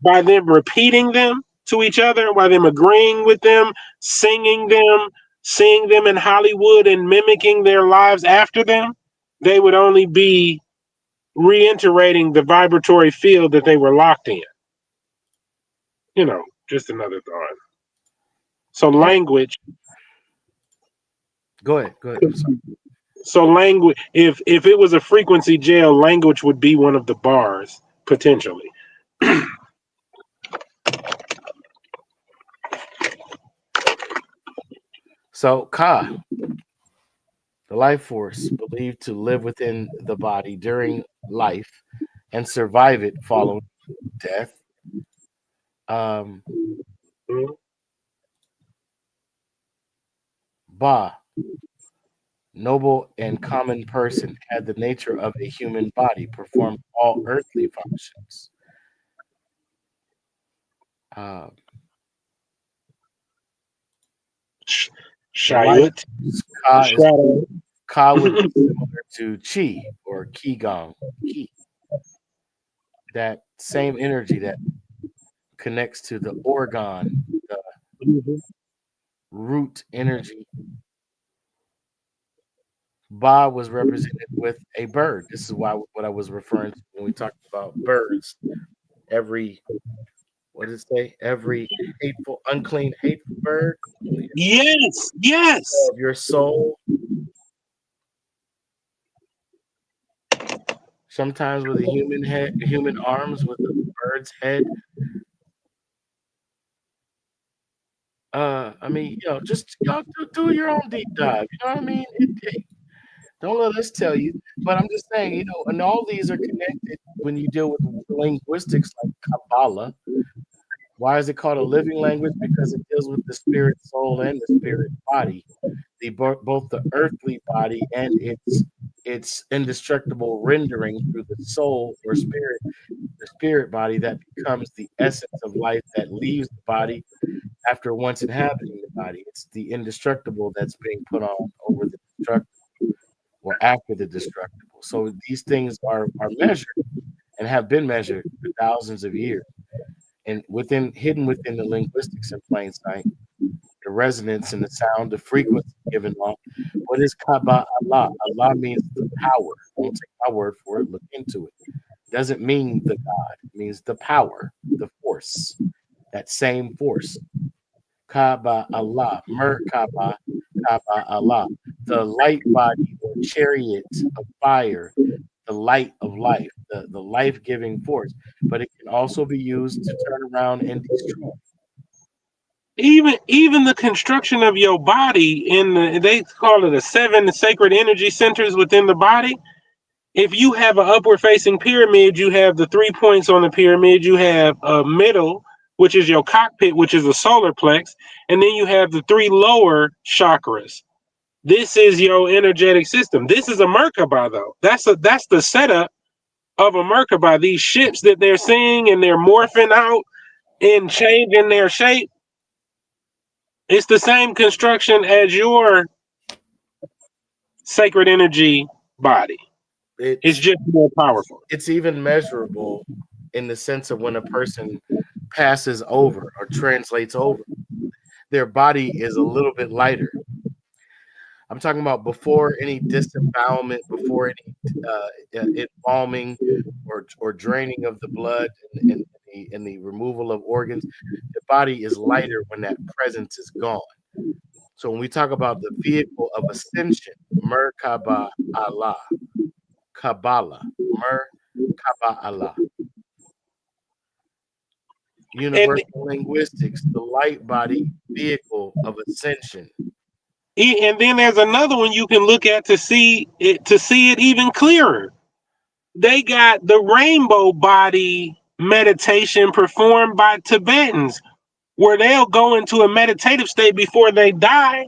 by them repeating them to each other, by them agreeing with them, singing them, seeing them in Hollywood and mimicking their lives after them, they would only be reiterating the vibratory field that they were locked in. Just another thought. So Mm, language. go ahead. Go ahead. I'm sorry. So language. If it was a frequency jail, language would be one of the bars potentially. So, Ka, the life force believed to live within the body during life and survive it following death. Um, Ba, noble and common person, had the nature of a human body, performed all earthly functions. Uh, the life Shayut. Ka Shadow. would be similar to Chi or Qigong, Qi, that same energy that connects to the organ, the root energy. Ba was represented with a bird. This is why what I was referring to when we talked about birds. Every what did it say? Every hateful, unclean, hateful bird Yes, yes. of your soul. Sometimes with a human head, human arms with a bird's head. I mean, just y'all do your own deep dive. You know what I mean? Don't let us tell you. But I'm just saying, and all these are connected when you deal with linguistics like Kabbalah. Why is it called a living language? Because it deals with the spirit soul and the spirit body, both the earthly body and its indestructible rendering through the soul or spirit, the spirit body that becomes the essence of life that leaves the body after once inhabiting the body. It's the indestructible that's being put on over the destructible or after the destructible. So these things are measured and have been measured for thousands of years. And hidden within the linguistics in plain sight, the resonance and the sound, the frequency given off. What is Kaba Allah? Allah means the power. Don't take my word for it. Look into it. Doesn't mean the God. It means the power, the force. That same force. Kaba Allah, Merkaba, Kaba Allah, the light body or chariot of fire, the light of life, the life giving force. But it can also be used to turn around and destroy. Even the construction of your body they call it the seven sacred energy centers within the body. If you have an upward facing pyramid, you have the 3 points on the pyramid, you have a middle, which is your cockpit, which is the solar plex, and then you have the three lower chakras. This is your energetic system. This is a Merkaba though. That's the setup of a Merkaba. These ships that they're seeing and they're morphing out and changing their shape. It's the same construction as your sacred energy body. It's It's just more powerful. it's even measurable in the sense of when a person passes over or translates over, their body is a little bit lighter. I'm talking about before any disembowelment, before any embalming or draining of the blood and the removal of organs. The body is lighter when that presence is gone. So when we talk about the vehicle of ascension, Merkaba Allah, Kabbalah, Merkaba Allah, And universal linguistics, the light body vehicle of ascension. and then there's another one you can look at to see it even clearer. They got the rainbow body meditation performed by Tibetans, where they'll go into a meditative state before they die,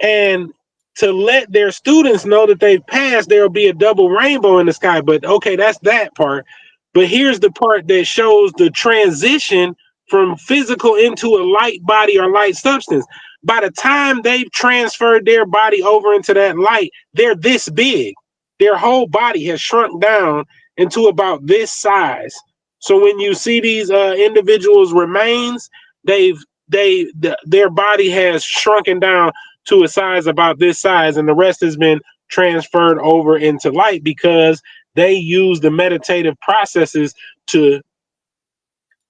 and to let their students know that they've passed, there'll be a double rainbow in the sky. But okay, that's that part. But here's the part that shows the transition from physical into a light body or light substance. By the time they've transferred their body over into that light, they're this big. Their whole body has shrunk down into about this size. So when you see these individuals' remains, they've their body has shrunken down to a size about this size, and the rest has been transferred over into light because they use the meditative processes to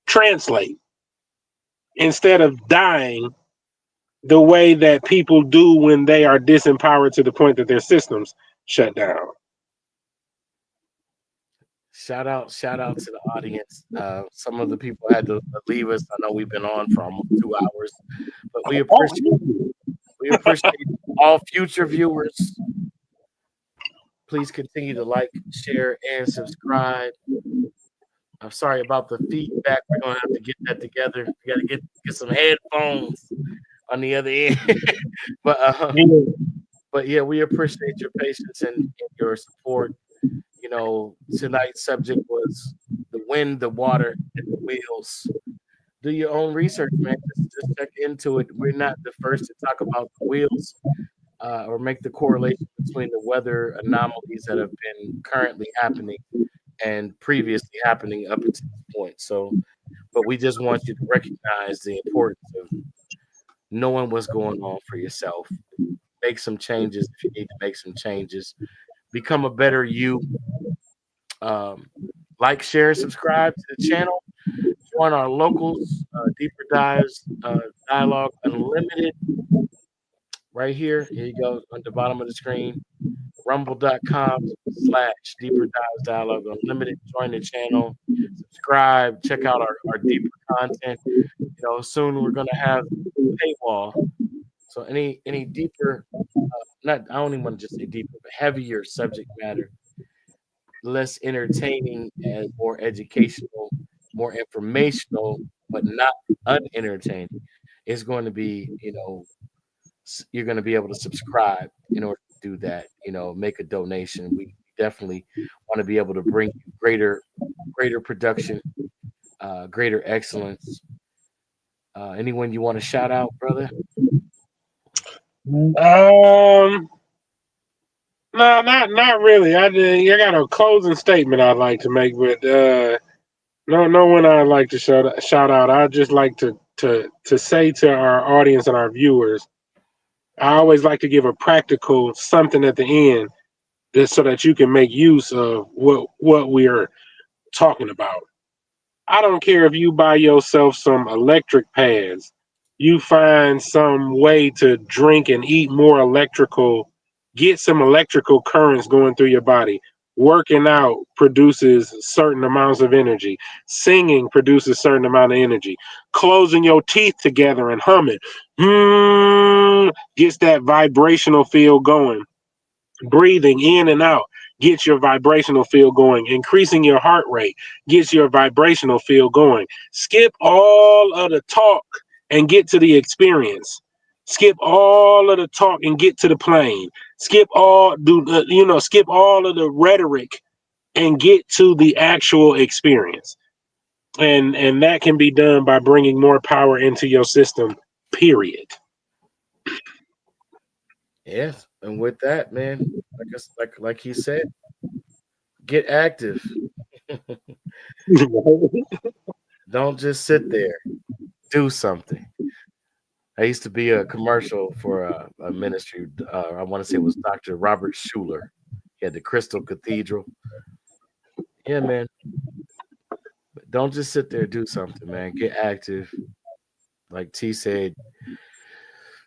translate instead of dying the way that people do when they are disempowered to the point that their systems shut down. Shout out to the audience. Some of the people had to leave us. I know we've been on for almost 2 hours, but we appreciate all future viewers. Please continue to like, share, and subscribe. I'm sorry about the feedback. We're gonna have to get that together. We got to get some headphones on the other end. but but yeah, we appreciate your patience and your support. You know, tonight's subject was the wind, the water, and the wheels. Do your own research, man. Just check into it. We're not the first to talk about the wheels or make the correlation between the weather anomalies that have been currently happening and previously happening up until this point. So, but we just want you to recognize the importance of knowing what's going on for yourself. Make some changes if you need to make some changes. Become a better you. Um, like, share, subscribe to the channel. Join our locals, Deeper Dives, Dialogue Unlimited. Right here. Here you go on the bottom of the screen. Rumble.com/Deeper Dives Dialogue Unlimited. Join the channel. Subscribe. Check out our deeper content. You know, soon we're gonna have paywall. So any deeper, not I don't even want to just say deeper, but heavier subject matter, less entertaining and more educational, more informational, but not unentertaining. It's going to be, you know, you're going to be able to subscribe in order to do that. You know, make a donation. We definitely want to be able to bring you greater production, greater excellence. Anyone you want to shout out, brother? No, not really. I got a closing statement I'd like to make, but no one I'd like to shout out. I'd just like to to say to our audience and our viewers, I always like to give a practical something at the end, just so that you can make use of what we are talking about. I don't care if you buy yourself some electric pads, you find some way to drink and eat more electrical, get some electrical currents going through your body. Working out produces certain amounts of energy. Singing produces certain amount of energy. Closing your teeth together and humming, gets that vibrational feel going. Breathing in and out gets your vibrational field going. Increasing your heart rate gets your vibrational field going. Skip all of the talk and get to the experience. Skip all of the talk and get to the plane. Skip all of the rhetoric and get to the actual experience. And that can be done by bringing more power into your system. Period. Yes, and with that, man, like he said, get active. Don't just sit there. Do something. I used to be a commercial for a ministry. I want to say it was Dr. Robert Schuller. He had the Crystal Cathedral. Yeah, man. Don't just sit there. Do something, man. Get active. Like T said,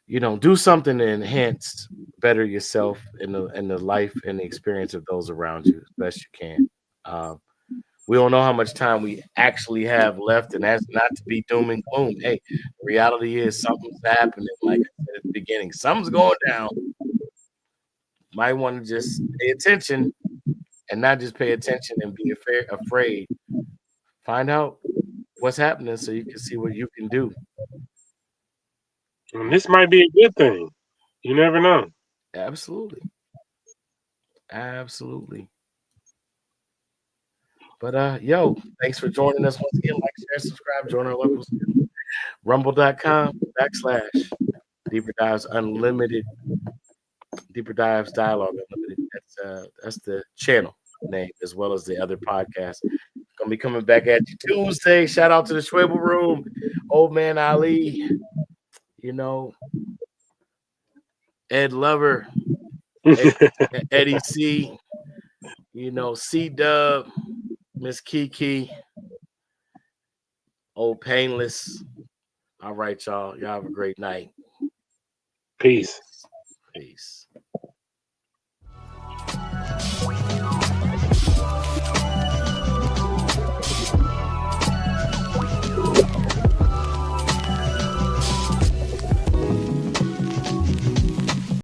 do something to enhance, better yourself in the life and the experience of those around you as best you can. Um, we don't know how much time we actually have left, and that's not to be doom and gloom. Hey, the reality is something's happening. Like I said at the beginning, something's going down. Might want to just pay attention and not just pay attention and be afraid. Find out what's happening so you can see what you can do. And this might be a good thing. You never know. Absolutely. Absolutely. But yo, thanks for joining us once again. Like, share, subscribe, join our locals. Rumble.com/. Deeper Dives Unlimited. Deeper Dives Dialogue Unlimited. That's the channel name as well as the other podcasts. Gonna be coming back at you Tuesday. Shout out to the Schwable Room, Old Man Ali, you know, Ed Lover, Eddie C, C Dub, Miss Kiki, Old Painless. All right, y'all. Y'all have a great night. Peace. Peace. Peace.